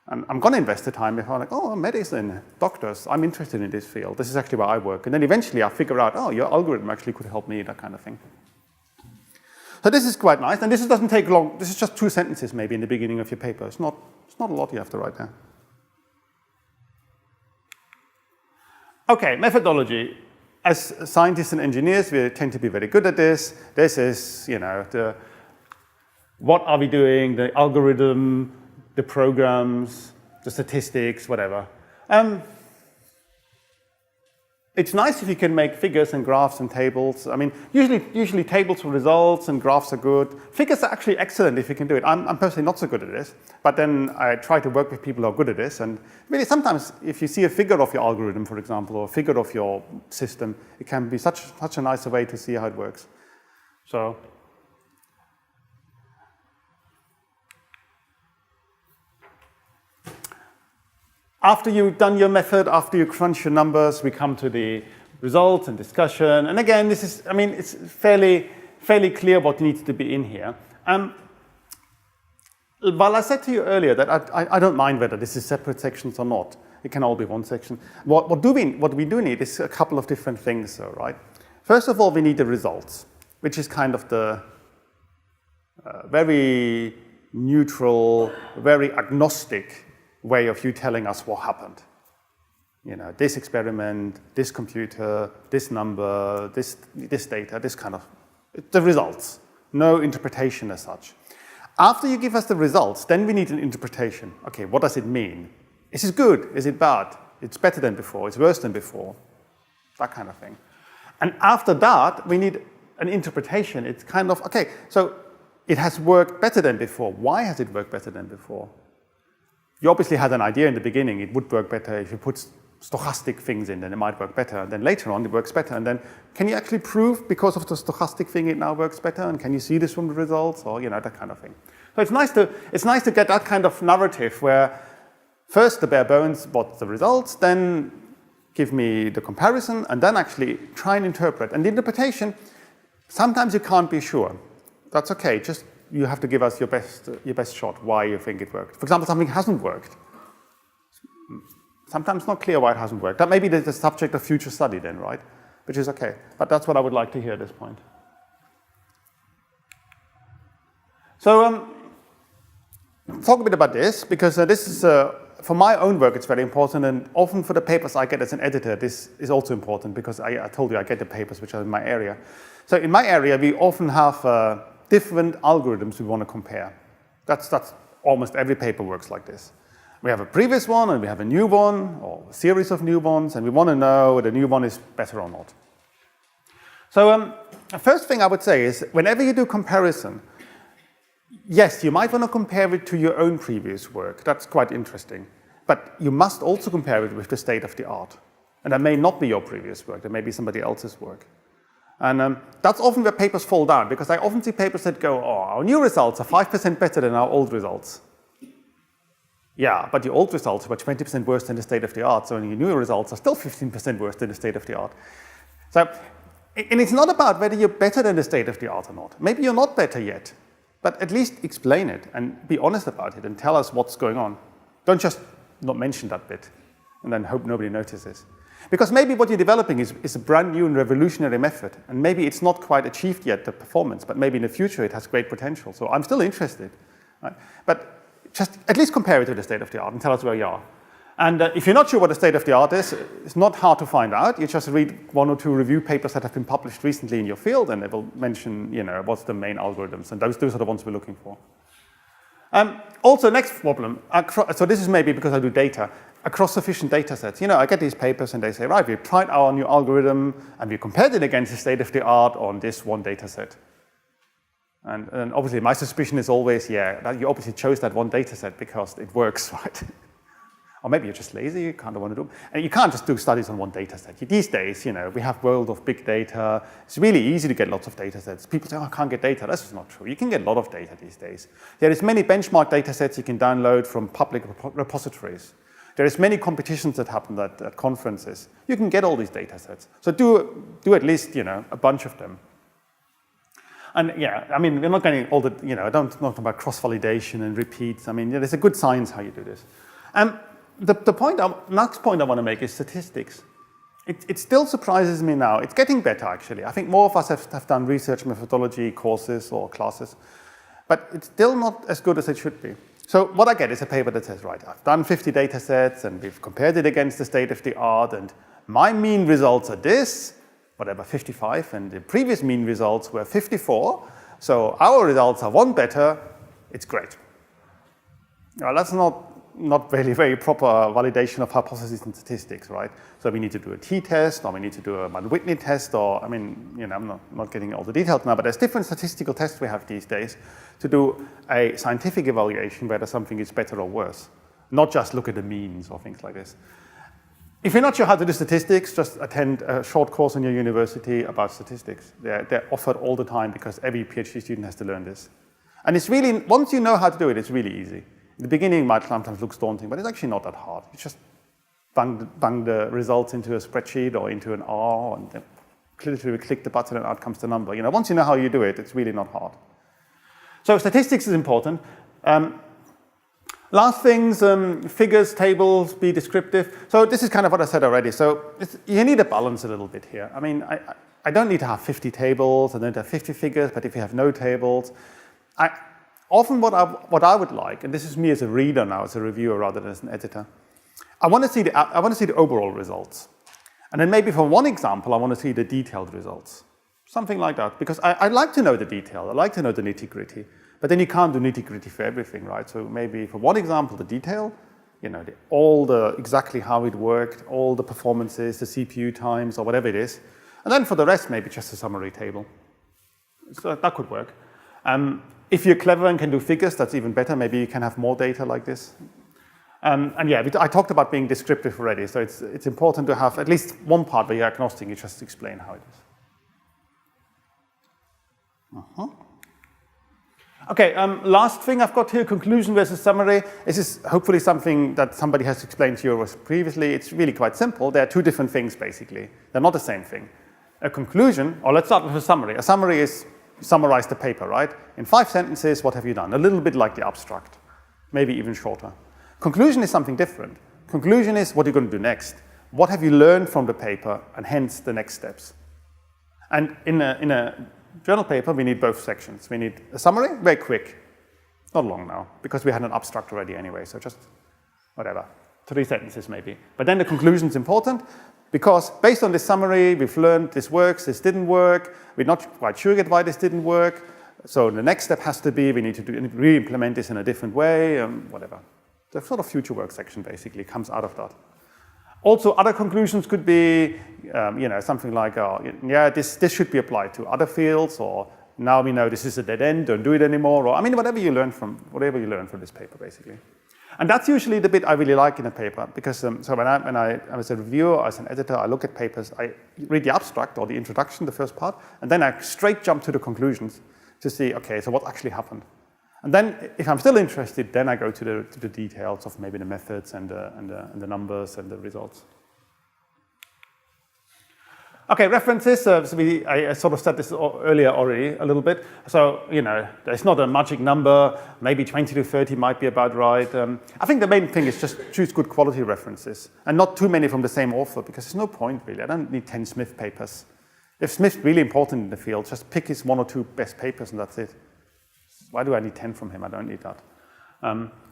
And I'm going to invest the time if I'm like, medicine, doctors, I'm interested in this field. This is actually where I work. And then eventually I figure out, your algorithm actually could help me, that kind of thing. So this is quite nice. And this doesn't take long. This is just 2 sentences maybe in the beginning of your paper. It's not a lot you have to write there. Okay, methodology. As scientists and engineers, we tend to be very good at this. This is, what are we doing, the algorithm, the programs, the statistics, whatever. It's nice if you can make figures and graphs and tables. I mean, usually tables for results and graphs are good. Figures are actually excellent if you can do it. I'm personally not so good at this, but then I try to work with people who are good at this. And really, sometimes if you see a figure of your algorithm, for example, or a figure of your system, it can be such a nice way to see how it works. So. After you've done your method, after you crunch your numbers, we come to the results and discussion. And again, it's fairly clear what needs to be in here. While I said to you earlier that I don't mind whether this is separate sections or not, it can all be one section. What we do need is a couple of different things, though, right? First of all, we need the results, which is kind of the very neutral, very agnostic way of you telling us what happened. you know, this experiment, this computer, this number, this data, this kind of, the results. No interpretation as such. After you give us the results, then we need an interpretation. Okay, what does it mean? Is it good? Is it bad? It's better than before? It's worse than before? That kind of thing. And after that, we need an interpretation. It's kind of, okay, so it has worked better than before. Why has it worked better than before? You obviously had an idea in the beginning. It would work better if you put stochastic things in, then it might work better. And then later on, it works better. And then can you actually prove because of the stochastic thing it now works better? And can you see this from the results? Or, you know, that kind of thing. So it's nice to get that kind of narrative where first the bare bones, what's the results, then give me the comparison, and then actually try and interpret. And the interpretation, sometimes you can't be sure. That's okay. Just you have to give us your best shot why you think it worked. For example, something hasn't worked. Sometimes not clear why it hasn't worked. That may be the subject of future study then, right? Which is okay. But that's what I would like to hear at this point. So talk a bit about this, because this is, for my own work, it's very important, and often for the papers I get as an editor, this is also important, because I told you I get the papers which are in my area. So in my area, we often have different algorithms we want to compare. That's almost every paper works like this. We have a previous one, and we have a new one, or a series of new ones, and we want to know whether the new one is better or not. So the first thing I would say is, whenever you do comparison, yes, you might want to compare it to your own previous work. That's quite interesting. But you must also compare it with the state of the art. And that may not be your previous work. That may be somebody else's work. And that's often where papers fall down, because I often see papers that go, oh, our new results are 5% better than our old results. Yeah, but your old results were 20% worse than the state of the art, so your new results are still 15% worse than the state of the art. So, and it's not about whether you're better than the state of the art or not. Maybe you're not better yet. But at least explain it and be honest about it and tell us what's going on. Don't just not mention that bit and then hope nobody notices. Because maybe what you're developing is a brand new and revolutionary method, and maybe it's not quite achieved yet, the performance, but maybe in the future it has great potential. So I'm still interested. Right? But just at least compare it to the state of the art and tell us where you are. And if you're not sure what the state of the art is, it's not hard to find out. You just read one or two review papers that have been published recently in your field, and they will mention, you know, what's the main algorithms, and those are the ones we're looking for. Also, next problem, so this is maybe because I do data, across sufficient data sets. You know, I get these papers and they say, right, we've tried our new algorithm and we compared it against the state of the art on this one data set. And obviously my suspicion is always, yeah, that you obviously chose that one data set because it works, right? Or maybe you're just lazy, you kind of want to do. And you can't just do studies on one data set. These days, you know, we have world of big data. It's really easy to get lots of data sets. People say, oh, I can't get data. That's just not true. You can get a lot of data these days. There is many benchmark data sets you can download from public repositories. There is many competitions that happen at conferences. You can get all these data sets. So do at least, you know, a bunch of them. And yeah, I mean, we're not getting all the, you know, I don't talk about cross-validation and repeats. I mean, yeah, there's a good science how you do this. The next point I want to make is statistics. It still surprises me now. It's getting better, actually. I think more of us have done research methodology courses or classes, but it's still not as good as it should be. So what I get is a paper that says, right, I've done 50 data sets, and we've compared it against the state of the art, and my mean results are this, whatever, 55, and the previous mean results were 54, so our results are one better, it's great. Now, that's not really very proper validation of hypotheses and statistics, right? So we need to do a t-test, or we need to do a Mann-Whitney test, or, I mean, you know, I'm not getting all the details now, but there's different statistical tests we have these days to do a scientific evaluation whether something is better or worse, not just look at the means or things like this. If you're not sure how to do statistics, just attend a short course in your university about statistics. They're offered all the time because every PhD student has to learn this. And it's really, once you know how to do it, it's really easy. In the beginning, it might sometimes look daunting, but it's actually not that hard. You just bang the results into a spreadsheet or into an R, and then literally click the button and out comes the number. You know, once you know how you do it, it's really not hard. So statistics is important. Last things, figures, tables, be descriptive. So this is kind of what I said already. So you need a balance a little bit here. I mean, I don't need to have 50 tables, I don't have 50 figures, but if you have no tables, often what I would like, and this is me as a reader now, as a reviewer rather than as an editor, I want to see the overall results. And then maybe for one example, I want to see the detailed results. Something like that, because I like to know the detail, I like to know the nitty-gritty, but then you can't do nitty-gritty for everything, right? So maybe for one example, the detail, you know, exactly how it worked, all the performances, the CPU times, or whatever it is. And then for the rest, maybe just a summary table. So that could work. If you're clever and can do figures, that's even better. Maybe you can have more data like this. And yeah, I talked about being descriptive already, so it's important to have at least one part where you're agnostic, you just explain how it is. Okay, last thing I've got here, conclusion versus summary. This is hopefully something that somebody has explained to you previously. It's really quite simple. There are two different things, basically. They're not the same thing. A conclusion, or let's start with a summary. A summary is summarize the paper, right? In 5 sentences, what have you done? A little bit like the abstract, maybe even shorter. Conclusion is something different. Conclusion is what you're going to do next. What have you learned from the paper, and hence the next steps. And in a journal paper, we need both sections. We need a summary, very quick, not long now, because we had an abstract already anyway, so just whatever, 3 sentences maybe. But then the conclusion is important, because based on this summary, we've learned this works, this didn't work, we're not quite sure yet why this didn't work, so the next step has to be we need to re-implement this in a different way, whatever. The sort of future work section basically comes out of that. Also, other conclusions could be, you know, something like, yeah, this should be applied to other fields, or now we know this is a dead end, don't do it anymore, or I mean, whatever you learn from this paper, basically. And that's usually the bit I really like in a paper, because so when I was a reviewer, as an editor, I look at papers, I read the abstract or the introduction, the first part, and then I straight jump to the conclusions to see, okay, so what actually happened. And then, if I'm still interested, then I go to the details of maybe the methods and the numbers and the results. Okay, references. So I sort of said this earlier already a little bit. So, you know, there's not a magic number. Maybe 20 to 30 might be about right. I think the main thing is just choose good quality references and not too many from the same author, because there's no point really. I don't need 10 Smith papers. If Smith's really important in the field, just pick his 1 or 2 best papers and that's it. Why do I need 10 from him? I don't need that.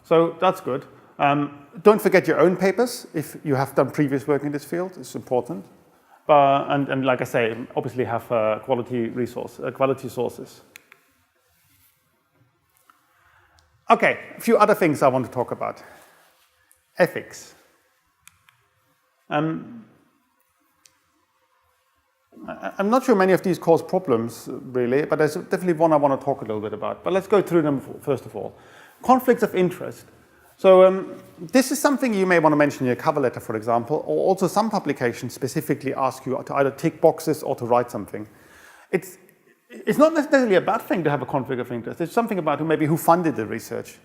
So that's good. Don't forget your own papers if you have done previous work in this field. It's important. And like I say, obviously have quality sources. Okay, a few other things I want to talk about. Ethics. I'm not sure many of these cause problems, really, but there's definitely one I want to talk a little bit about. But let's go through them first of all. Conflicts of interest. So this is something you may want to mention in your cover letter, for example, or also some publications specifically ask you to either tick boxes or to write something. It's not necessarily a bad thing to have a conflict of interest. It's something about maybe who funded the research,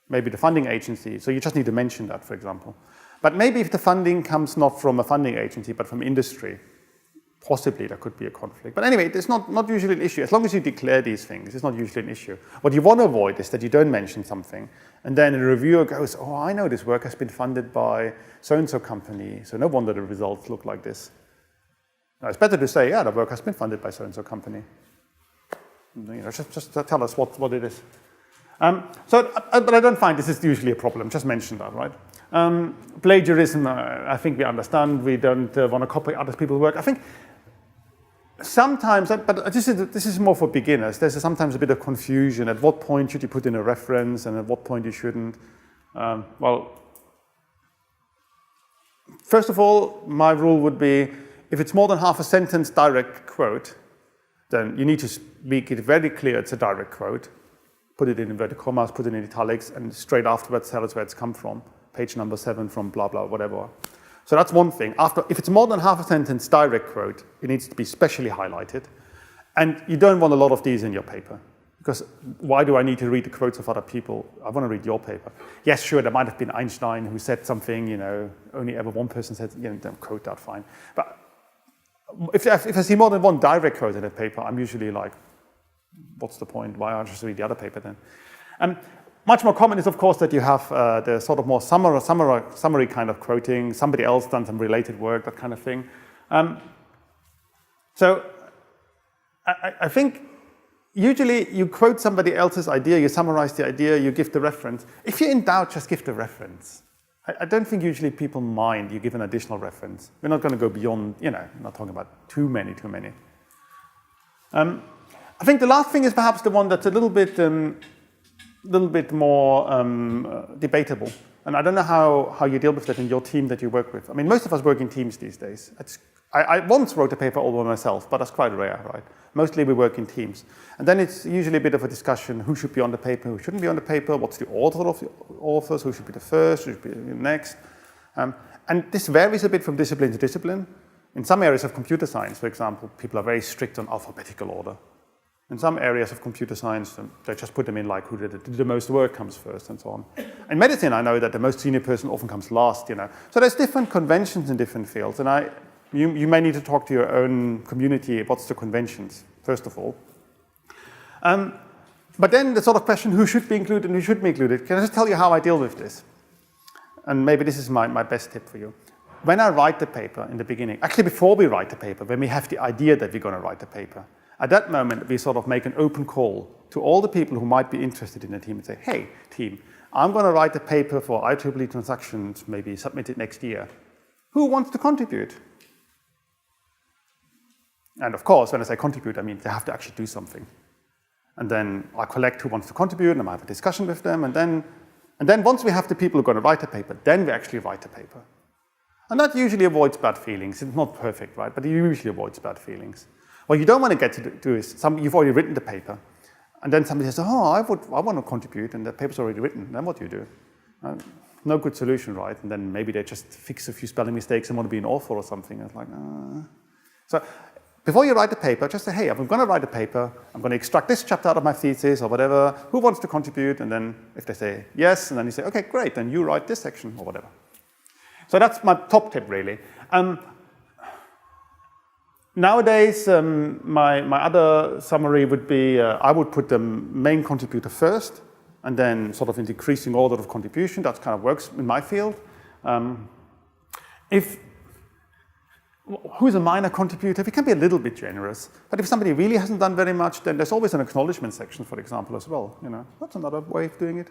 maybe the funding agency. So you just need to mention that, for example. But maybe if the funding comes not from a funding agency, but from industry, possibly there could be a conflict. But anyway, it's not usually an issue. As long as you declare these things, it's not usually an issue. What you want to avoid is that you don't mention something, and then a reviewer goes, oh, I know this work has been funded by so-and-so company, so no wonder the results look like this. Now, it's better to say, yeah, the work has been funded by so-and-so company. You know, just tell us what it is. But I don't find this is usually a problem. Just mention that, right? Plagiarism, I think we understand. We don't want to copy other people's work. I think sometimes, but this is more for beginners. There's sometimes a bit of confusion. At what point should you put in a reference, and at what point you shouldn't? Well, first of all, my rule would be, if it's more than half a sentence direct quote, then you need to make it very clear it's a direct quote. Put it in inverted commas, put it in italics, and straight afterwards tell us where it's come from. Page number 7 from blah, blah, whatever. So that's one thing. If it's more than half a sentence direct quote, it needs to be specially highlighted. And you don't want a lot of these in your paper. Because why do I need to read the quotes of other people? I want to read your paper. Yes, sure, there might have been Einstein who said something, you know, only ever one person said, you know, don't quote that, fine. But if I see more than one direct quote in a paper, I'm usually like, what's the point? Why don't I just read the other paper then? Much more common is, of course, that you have the sort of more summary kind of quoting, somebody else done some related work, that kind of thing. So I think usually you quote somebody else's idea, you summarize the idea, you give the reference. If you're in doubt, just give the reference. I don't think usually people mind you give an additional reference. We're not going to go beyond, we're not talking about too many. I think the last thing is perhaps the one that's a little bit more debatable. And I don't know how you deal with that in your team that you work with. I mean, most of us work in teams these days. I once wrote a paper all by myself, but that's quite rare, right? Mostly we work in teams. And then it's usually a bit of a discussion, who should be on the paper, who shouldn't be on the paper, what's the order of the authors, who should be the first, who should be the next. And this varies a bit from discipline to discipline. In some areas of computer science, for example, people are very strict on alphabetical order. In some areas of computer science, they just put them in like who did the most work comes first and so on. In medicine, I know that the most senior person often comes last, So there's different conventions in different fields, and you may need to talk to your own community, what's the conventions, first of all. But then the sort of question, who should be included and who shouldn't be included, can I just tell you how I deal with this? And maybe this is my best tip for you. When I write the paper in the beginning, actually before we write the paper, when we have the idea that we're going to write the paper, at that moment, we sort of make an open call to all the people who might be interested in the team and say, hey, team, I'm going to write a paper for IEEE transactions, maybe submit it next year. Who wants to contribute? And of course, when I say contribute, I mean they have to actually do something. And then I collect who wants to contribute, and I have a discussion with them, and then once we have the people who are going to write a paper, then we actually write a paper. And that usually avoids bad feelings. It's not perfect, right? But it usually avoids bad feelings. What you don't want to get to do is, you've already written the paper, and then somebody says, oh, I want to contribute, and the paper's already written. Then what do you do? No good solution, right? And then maybe they just fix a few spelling mistakes and want to be an author or something. It's like, So before you write the paper, just say, hey, I'm going to write a paper. I'm going to extract this chapter out of my thesis or whatever. Who wants to contribute? And then if they say yes, and then you say, okay, great, then you write this section or whatever. So that's my top tip, really. Nowadays, my other summary would be I would put the main contributor first, and then sort of in decreasing order of contribution. That kind of works in my field. Who's a minor contributor? We can be a little bit generous. But if somebody really hasn't done very much, then there's always an acknowledgement section, for example, as well. That's another way of doing it.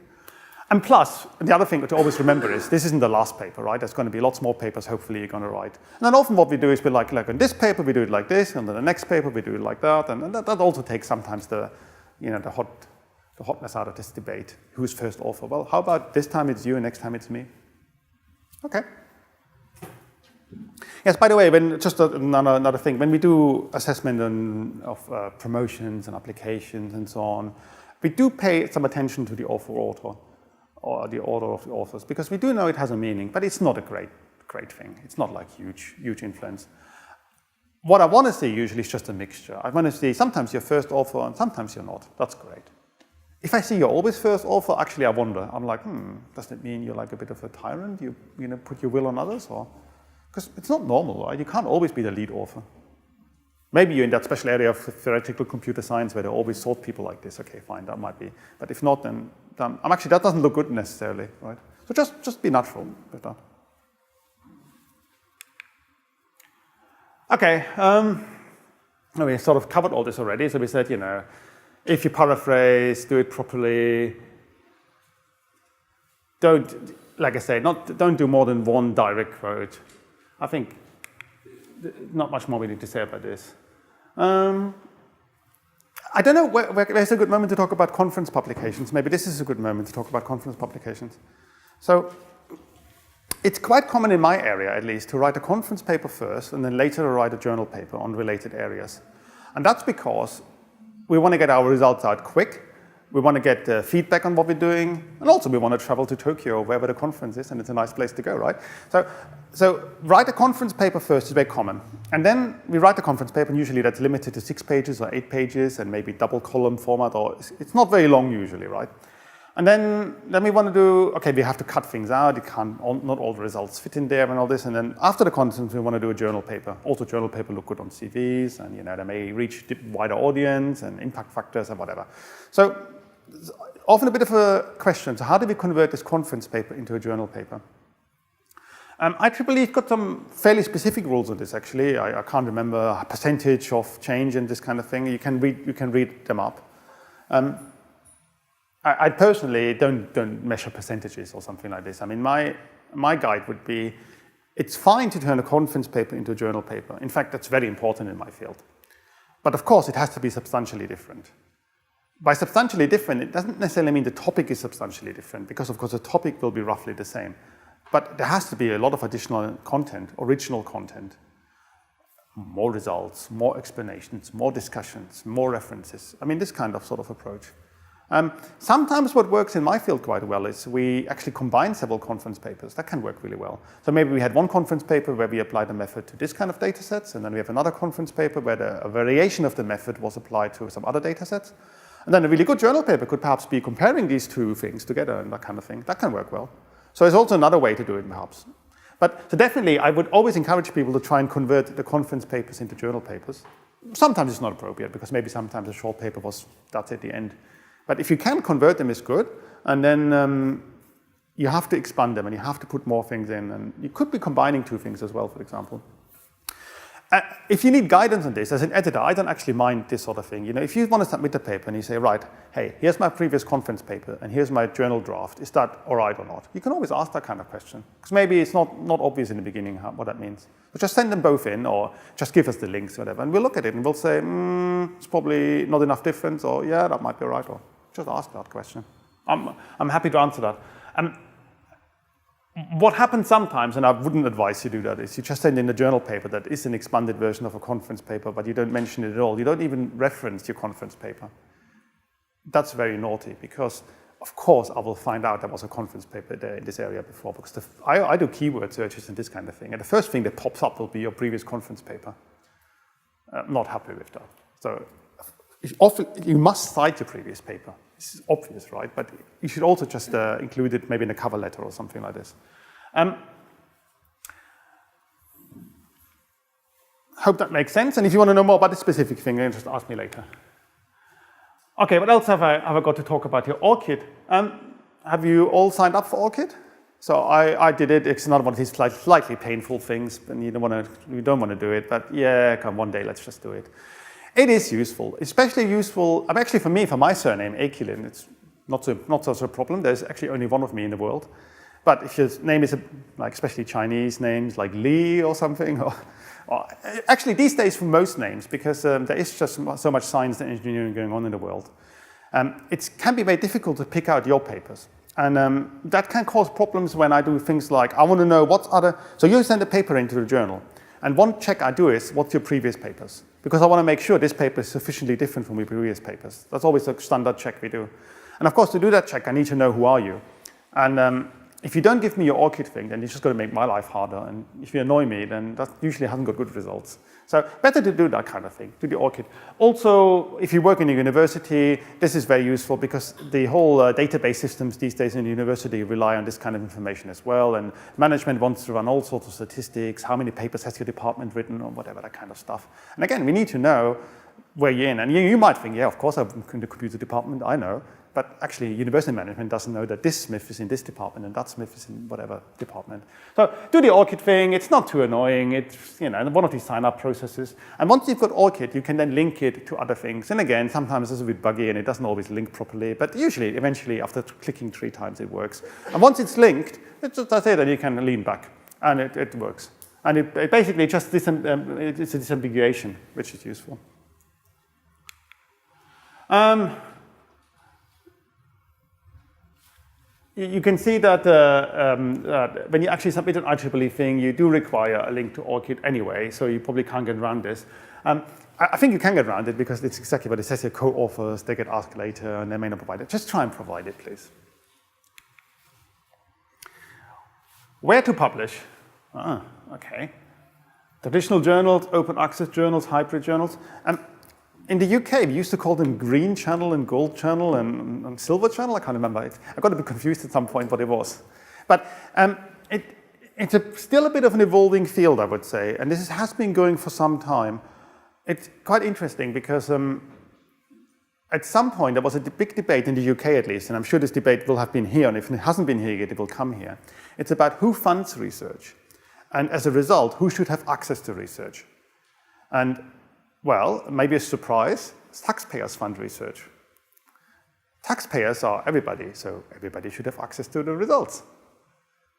And plus, the other thing to always remember is this isn't the last paper, right? There's going to be lots more papers, hopefully, you're going to write. And then often what we do is we like in this paper, we do it like this, and then the next paper, we do it like that. And that also takes sometimes the hotness out of this debate. Who's first author? Well, how about this time it's you and next time it's me? Okay. Yes, by the way, just another thing, when we do assessment of promotions and applications and so on, we do pay some attention to the author or the order of the authors, because we do know it has a meaning, but it's not a great thing. It's not like huge influence. What I want to see usually is just a mixture. I want to see sometimes you're first author and sometimes you're not. That's great. If I see you're always first author, actually I wonder. I'm like, does that mean you're like a bit of a tyrant? You put your will on others, or? Because it's not normal, right? You can't always be the lead author. Maybe you're in that special area of theoretical computer science where they always sort people like this. Okay, fine, that might be. But if not, then actually that doesn't look good necessarily, right? So just be natural with that. Okay, we sort of covered all this already. So we said, if you paraphrase, do it properly. Like I say, don't do more than one direct quote. I think not much more we need to say about this. I don't know where's a good moment to talk about conference publications. Maybe this is a good moment to talk about conference publications. So it's quite common in my area, at least, to write a conference paper first and then later write a journal paper on related areas. And that's because we want to get our results out quick. We want to get feedback on what we're doing, and also we want to travel to Tokyo or wherever the conference is, and it's a nice place to go, right? So write a conference paper first is very common. And then we write the conference paper, and usually that's limited to 6 pages or 8 pages, and maybe double column format, or it's not very long usually, right? And then we want to do, okay, we have to cut things out. Not all the results fit in there and all this. And then after the conference, we want to do a journal paper. Also, journal paper look good on CVs, and they may reach a wider audience and impact factors and whatever. So often a bit of a question. So how do we convert this conference paper into a journal paper? IEEE's got some fairly specific rules on this, actually. I can't remember a percentage of change and this kind of thing. You can read them up. I personally don't measure percentages or something like this. I mean, My guide would be, it's fine to turn a conference paper into a journal paper. In fact, that's very important in my field. But of course, it has to be substantially different. By substantially different, it doesn't necessarily mean the topic is substantially different, because of course the topic will be roughly the same. But there has to be a lot of additional content, original content. More results, more explanations, more discussions, more references. I mean, this kind of sort of approach. Sometimes what works in my field quite well is we actually combine several conference papers. That can work really well. So maybe we had one conference paper where we applied a method to this kind of data sets, and then we have another conference paper where a variation of the method was applied to some other data sets. And then a really good journal paper could perhaps be comparing these two things together and that kind of thing. That can work well. So there's also another way to do it, perhaps. But so definitely, I would always encourage people to try and convert the conference papers into journal papers. Sometimes it's not appropriate, because maybe sometimes a short paper that's at the end. But if you can convert them, it's good. And then you have to expand them, and you have to put more things in. And you could be combining two things as well, for example. If you need guidance on this, as an editor, I don't actually mind this sort of thing. You know, if you want to submit a paper and you say, right, hey, here's my previous conference paper and here's my journal draft, is that all right or not? You can always ask that kind of question, because maybe it's not obvious in the beginning what that means. So just send them both in, or just give us the links, or whatever, and we'll look at it and we'll say, it's probably not enough difference, or yeah, that might be all right, or just ask that question. I'm happy to answer that. What happens sometimes, and I wouldn't advise you do that, is you just send in a journal paper that is an expanded version of a conference paper, but you don't mention it at all. You don't even reference your conference paper. That's very naughty, because of course I will find out there was a conference paper there in this area before, because I do keyword searches and this kind of thing, and the first thing that pops up will be your previous conference paper. I'm not happy with that. So often you must cite your previous paper. This is obvious, right? But you should also just include it maybe in a cover letter or something like this. Hope that makes sense. And if you want to know more about this specific thing, then just ask me later. Okay, what else have I got to talk about here? ORCID. Have you all signed up for ORCID? So I did it. It's another one of these slightly painful things, and you don't want to do it. But yeah, come one day, let's just do it. It is useful, especially useful. Actually, for me, for my surname, Aickelin, it's not such a problem. There's actually only one of me in the world. But if your name is like especially Chinese names like Li or something, or actually these days for most names, because there is just so much science and engineering going on in the world, it can be very difficult to pick out your papers. And that can cause problems when I do things like, I want to know what other, so you send a paper into the journal, and one check I do is, what's your previous papers? Because I want to make sure this paper is sufficiently different from your previous papers. That's always a standard check we do. And of course, to do that check, I need to know who are you. And if you don't give me your ORCID thing, then you're just going to make my life harder. And if you annoy me, then that usually hasn't got good results. So better to do that kind of thing, do the ORCID. Also, if you work in a university, this is very useful, because the whole database systems these days in the university rely on this kind of information as well. And management wants to run all sorts of statistics, how many papers has your department written, or whatever, that kind of stuff. And again, we need to know where you're in. And you might think, yeah, of course I'm in the computer department, I know. But actually, university management doesn't know that this Smith is in this department and that Smith is in whatever department. So do the ORCID thing. It's not too annoying. It's one of these sign-up processes. And once you've got ORCID, you can then link it to other things. And again, sometimes it's a bit buggy and it doesn't always link properly. But usually, eventually, after clicking 3 times, it works. And once it's linked, that's it, and you can lean back, and it works. And it basically just it's a disambiguation, which is useful. You can see that when you actually submit an IEEE thing, you do require a link to ORCID anyway, so you probably can't get around this. I think you can get around it, because it's exactly what it says here, co-authors, they get asked later, and they may not provide it. Just try and provide it, please. Where to publish? Okay. Traditional journals, open access journals, hybrid journals. In the UK, we used to call them green channel and gold channel and silver channel. I can't remember it. I got a bit confused at some point what it was. But it's still a bit of an evolving field, I would say. And this has been going for some time. It's quite interesting, because at some point there was a big debate in the UK, at least, and I'm sure this debate will have been here, and if it hasn't been here yet, it will come here. It's about who funds research, and as a result, who should have access to research. And well, maybe a surprise, taxpayers fund research. Taxpayers are everybody, so everybody should have access to the results.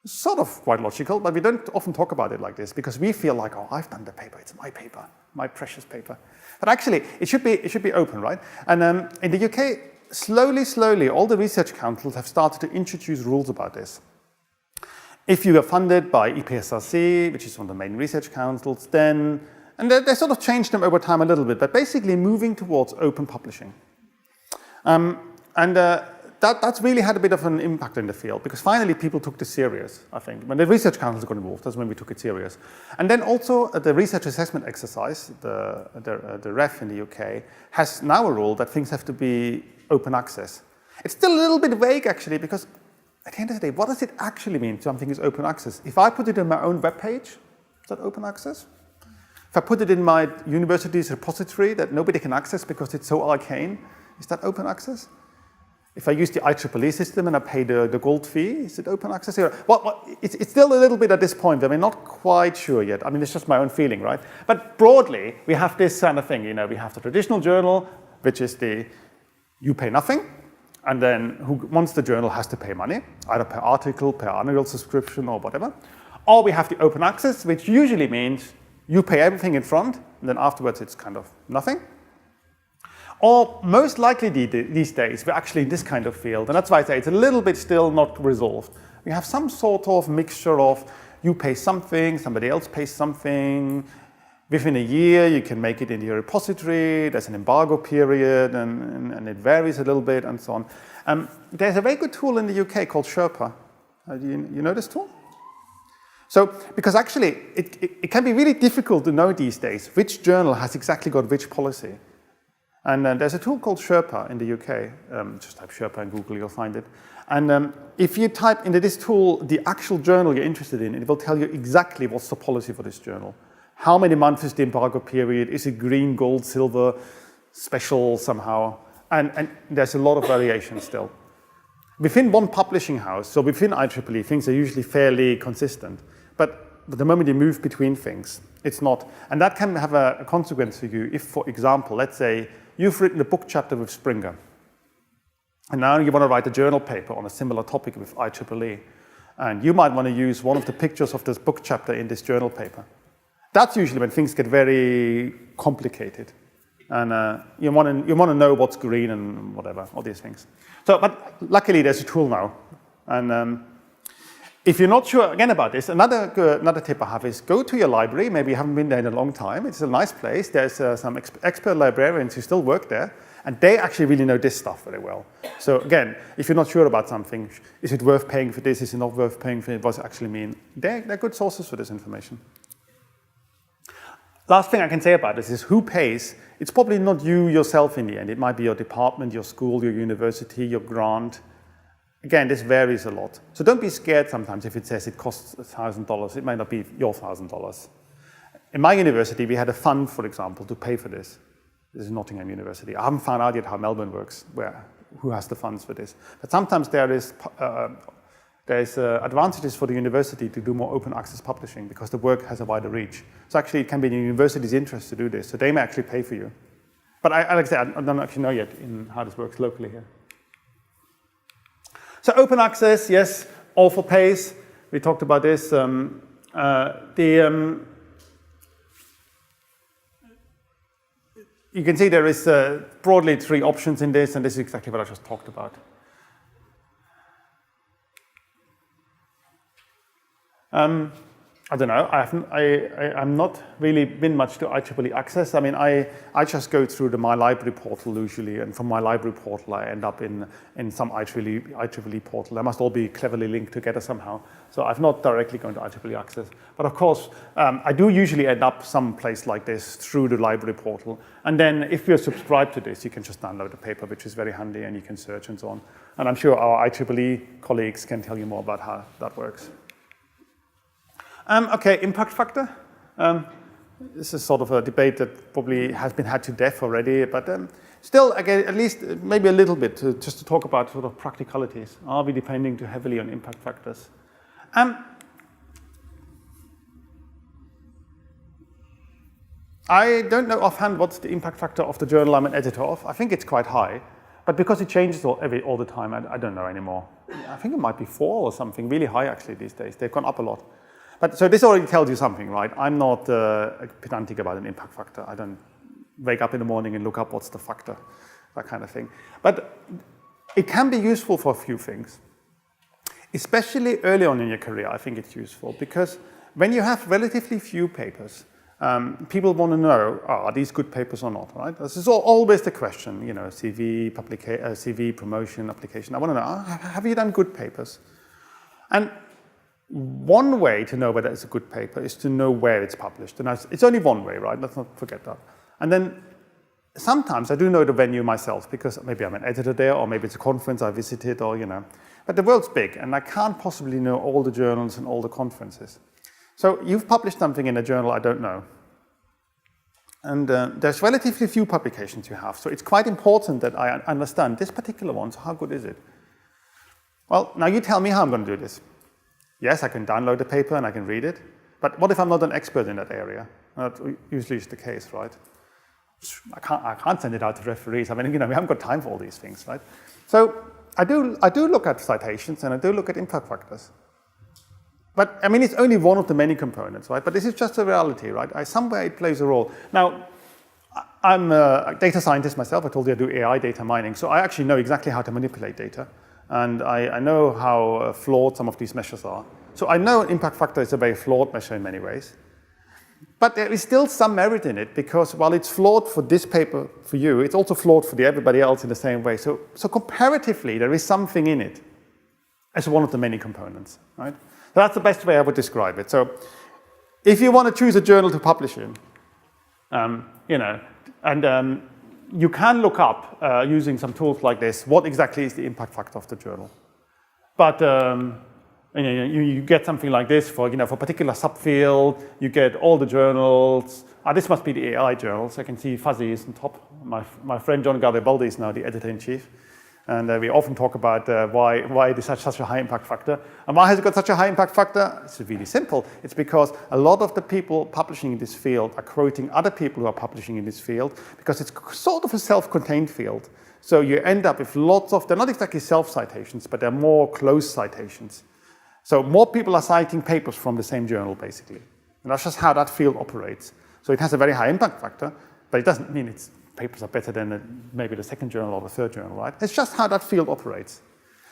sort of quite logical, but we don't often talk about it like this because we feel like, oh, I've done the paper, it's my paper, my precious paper. But actually, it should be open, right? And in the UK, slowly, all the research councils have started to introduce rules about this. If you are funded by EPSRC, which is one of the main research councils, then, and they sort of changed them over time a little bit, but basically moving towards open publishing. That's really had a bit of an impact in the field because finally people took this serious, I think. When the research councils got involved, that's when we took it serious. And then also the research assessment exercise, the REF in the UK, has now a rule that things have to be open access. It's still a little bit vague actually because at the end of the day, what does it actually mean something is open access? If I put it in my own web page, is that open access? If I put it in my university's repository that nobody can access because it's so arcane, is that open access? If I use the IEEE system and I pay the gold fee, is it open access here? Well, it's still a little bit at this point. I mean, not quite sure yet. I mean, it's just my own feeling, right? But broadly, we have this kind of thing. You know, we have the traditional journal, which is you pay nothing, and then who wants the journal has to pay money, either per article, per annual subscription, or whatever. Or we have the open access, which usually means you pay everything in front, and then afterwards it's kind of nothing. Or most likely these days, we're actually in this kind of field. And that's why I say it's a little bit still not resolved. We have some sort of mixture of you pay something, somebody else pays something. Within a year, you can make it in your repository. There's an embargo period, and it varies a little bit, and so on. There's a very good tool in the UK called Sherpa. You know this tool? So, because actually, it can be really difficult to know these days which journal has exactly got which policy. And there's a tool called Sherpa in the UK. Just type Sherpa in Google, you'll find it. And if you type into this tool the actual journal you're interested in, it will tell you exactly what's the policy for this journal. How many months is the embargo period? Is it green, gold, silver, special somehow? And there's a lot of variation still. Within one publishing house, so within IEEE, things are usually fairly consistent. But the moment you move between things, it's not. And that can have a consequence for you if, for example, let's say you've written a book chapter with Springer, and now you want to write a journal paper on a similar topic with IEEE, and you might want to use one of the pictures of this book chapter in this journal paper. That's usually when things get very complicated, and you want to know what's green and whatever, all these things. So, but luckily there's a tool now, and if you're not sure again about this, another tip I have is go to your library. Maybe you haven't been there in a long time. It's a nice place. There's some expert librarians who still work there, and they actually really know this stuff very well. So again, if you're not sure about something, is it worth paying for this? Is it not worth paying for it? What does it actually mean? They're good sources for this information. Last thing I can say about this is who pays. It's probably not you yourself in the end. It might be your department, your school, your university, your grant. Again, this varies a lot. So don't be scared sometimes if it says it costs $1,000. It might not be your $1,000. In my university, we had a fund, for example, to pay for this. This is Nottingham University. I haven't found out yet how Melbourne works, who has the funds for this. But sometimes there's advantages for the university to do more open access publishing because the work has a wider reach. So actually, it can be in the university's interest to do this. So they may actually pay for you. But like I said, I don't actually know yet how this works locally here. So open access, yes, author pays. We talked about this. You can see there is broadly 3 options in this, and this is exactly what I just talked about. I don't know. I'm not really been much to IEEE Access. I mean, I just go through my library portal usually, and from my library portal I end up in some IEEE portal. They must all be cleverly linked together somehow. So I've not directly gone to IEEE Access. But of course, I do usually end up someplace like this through the library portal. And then if you're subscribed to this, you can just download the paper, which is very handy, and you can search and so on. And I'm sure our IEEE colleagues can tell you more about how that works. Okay, impact factor. This is sort of a debate that probably has been had to death already, but still, again, at least maybe a little bit, just to talk about sort of practicalities. Are we depending too heavily on impact factors? I don't know offhand what's the impact factor of the journal I'm an editor of. I think it's quite high, But because it changes all the time, I don't know anymore. I think it might be 4 or something, really high actually these days. They've gone up a lot. But so this already tells you something, right? I'm not pedantic about an impact factor. I don't wake up in the morning and look up what's the factor, that kind of thing. But it can be useful for a few things. Especially early on in your career, I think it's useful because when you have relatively few papers, people want to know, are these good papers or not, right? This is always the question, you know, CV, promotion, application. I want to know, have you done good papers? And one way to know whether it's a good paper is to know where it's published. And it's only one way, right? Let's not forget that. And then sometimes I do know the venue myself because maybe I'm an editor there or maybe it's a conference I visited or, you know. But the world's big and I can't possibly know all the journals and all the conferences. So you've published something in a journal I don't know. And there's relatively few publications you have. So it's quite important that I understand this particular one, so how good is it? Well, now you tell me how I'm going to do this. Yes, I can download the paper and I can read it. But what if I'm not an expert in that area? That usually is the case, right? I can't send it out to referees. I mean, you know, we haven't got time for all these things, right? So I do look at citations and I do look at impact factors. But, I mean, it's only one of the many components, right? But this is just a reality, right? Somewhere it plays a role. Now, I'm a data scientist myself. I told you I do AI data mining. So I actually know exactly how to manipulate data. And I know how flawed some of these measures are. So I know an impact factor is a very flawed measure in many ways. But there is still some merit in it because while it's flawed for this paper for you, it's also flawed for everybody else in the same way. So comparatively, there is something in it as one of the many components, right? So that's the best way I would describe it. So if you want to choose a journal to publish in, you know, and you can look up using some tools like this, what exactly is the impact factor of the journal. But you get something like this for, you know, for a particular subfield, you get all the journals. This must be the AI journals. I can see Fuzzy is on top. My friend John Garibaldi is now the editor-in-chief. And we often talk about why it is such a high impact factor. And why has it got such a high impact factor? It's really simple. It's because a lot of the people publishing in this field are quoting other people who are publishing in this field because it's sort of a self-contained field. So you end up with lots of, they're not exactly self-citations, but they're more close citations. So more people are citing papers from the same journal, basically. And that's just how that field operates. So it has a very high impact factor, but it doesn't mean its papers are better than maybe the second journal or the third journal, right? It's just how that field operates.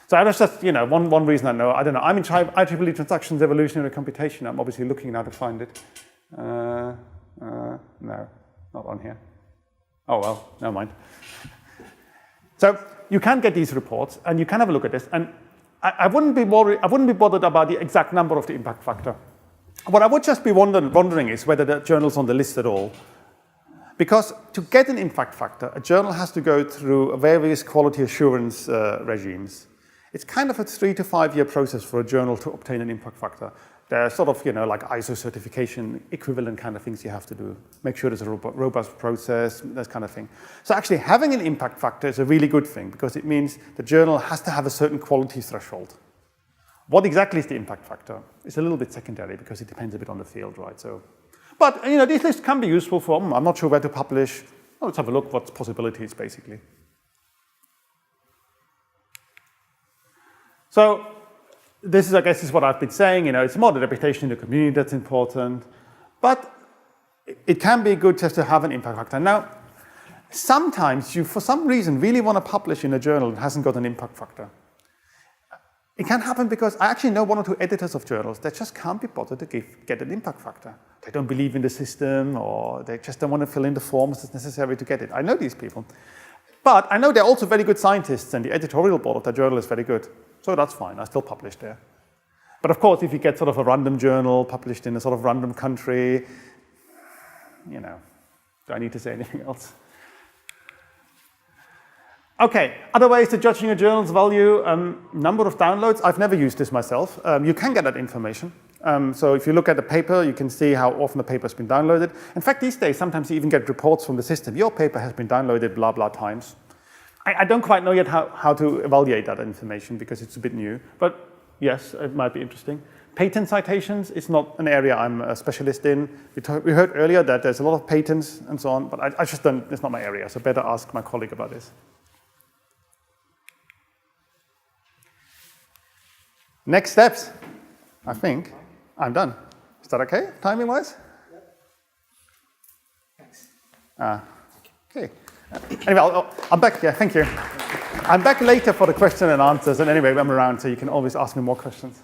So that's just, you know, one reason I know. I don't know. I'm in IEEE Transactions, Evolutionary Computation. I'm obviously looking now to find it. No, not on here. Oh, well, never mind. So you can get these reports, and you can have a look at this. And I wouldn't be bothered about the exact number of the impact factor. What I would just be wondering is whether the journal's on the list at all. Because to get an impact factor, a journal has to go through various quality assurance regimes. It's kind of a 3 to 5 year process for a journal to obtain an impact factor. There are sort of, you know, like ISO certification equivalent kind of things you have to do. Make sure there's a robust process, that kind of thing. So actually having an impact factor is a really good thing because it means the journal has to have a certain quality threshold. What exactly is the impact factor? It's a little bit secondary because it depends a bit on the field, right? So, but, you know, these lists can be useful for, I'm not sure where to publish. Oh, let's have a look what's possibilities, basically. So this is, I guess, is what I've been saying. You know, it's more the reputation in the community that's important. But it can be good just to have an impact factor. Now, sometimes you, for some reason, really want to publish in a journal that hasn't got an impact factor. It can happen because I actually know 1 or 2 editors of journals that just can't be bothered to get an impact factor. They don't believe in the system or they just don't want to fill in the forms that's necessary to get it. I know these people. But I know they're also very good scientists and the editorial board of the journal is very good. So that's fine, I still publish there. But of course, if you get sort of a random journal published in a sort of random country, you know, do I need to say anything else? Okay, other ways to judging a journal's value, number of downloads. I've never used this myself. You can get that information. So if you look at the paper, you can see how often the paper has been downloaded. In fact, these days, sometimes you even get reports from the system. Your paper has been downloaded blah, blah times. I don't quite know yet how to evaluate that information because it's a bit new. But yes, it might be interesting. Patent citations is not an area I'm a specialist in. We heard earlier that there's a lot of patents and so on, but I just don't, it's not my area. So better ask my colleague about this. Next steps. I think I'm done. Is that okay, timing-wise? Okay. Anyway, I'm back. Yeah, thank you. I'm back later for the question and answers. And anyway, I'm around, so you can always ask me more questions.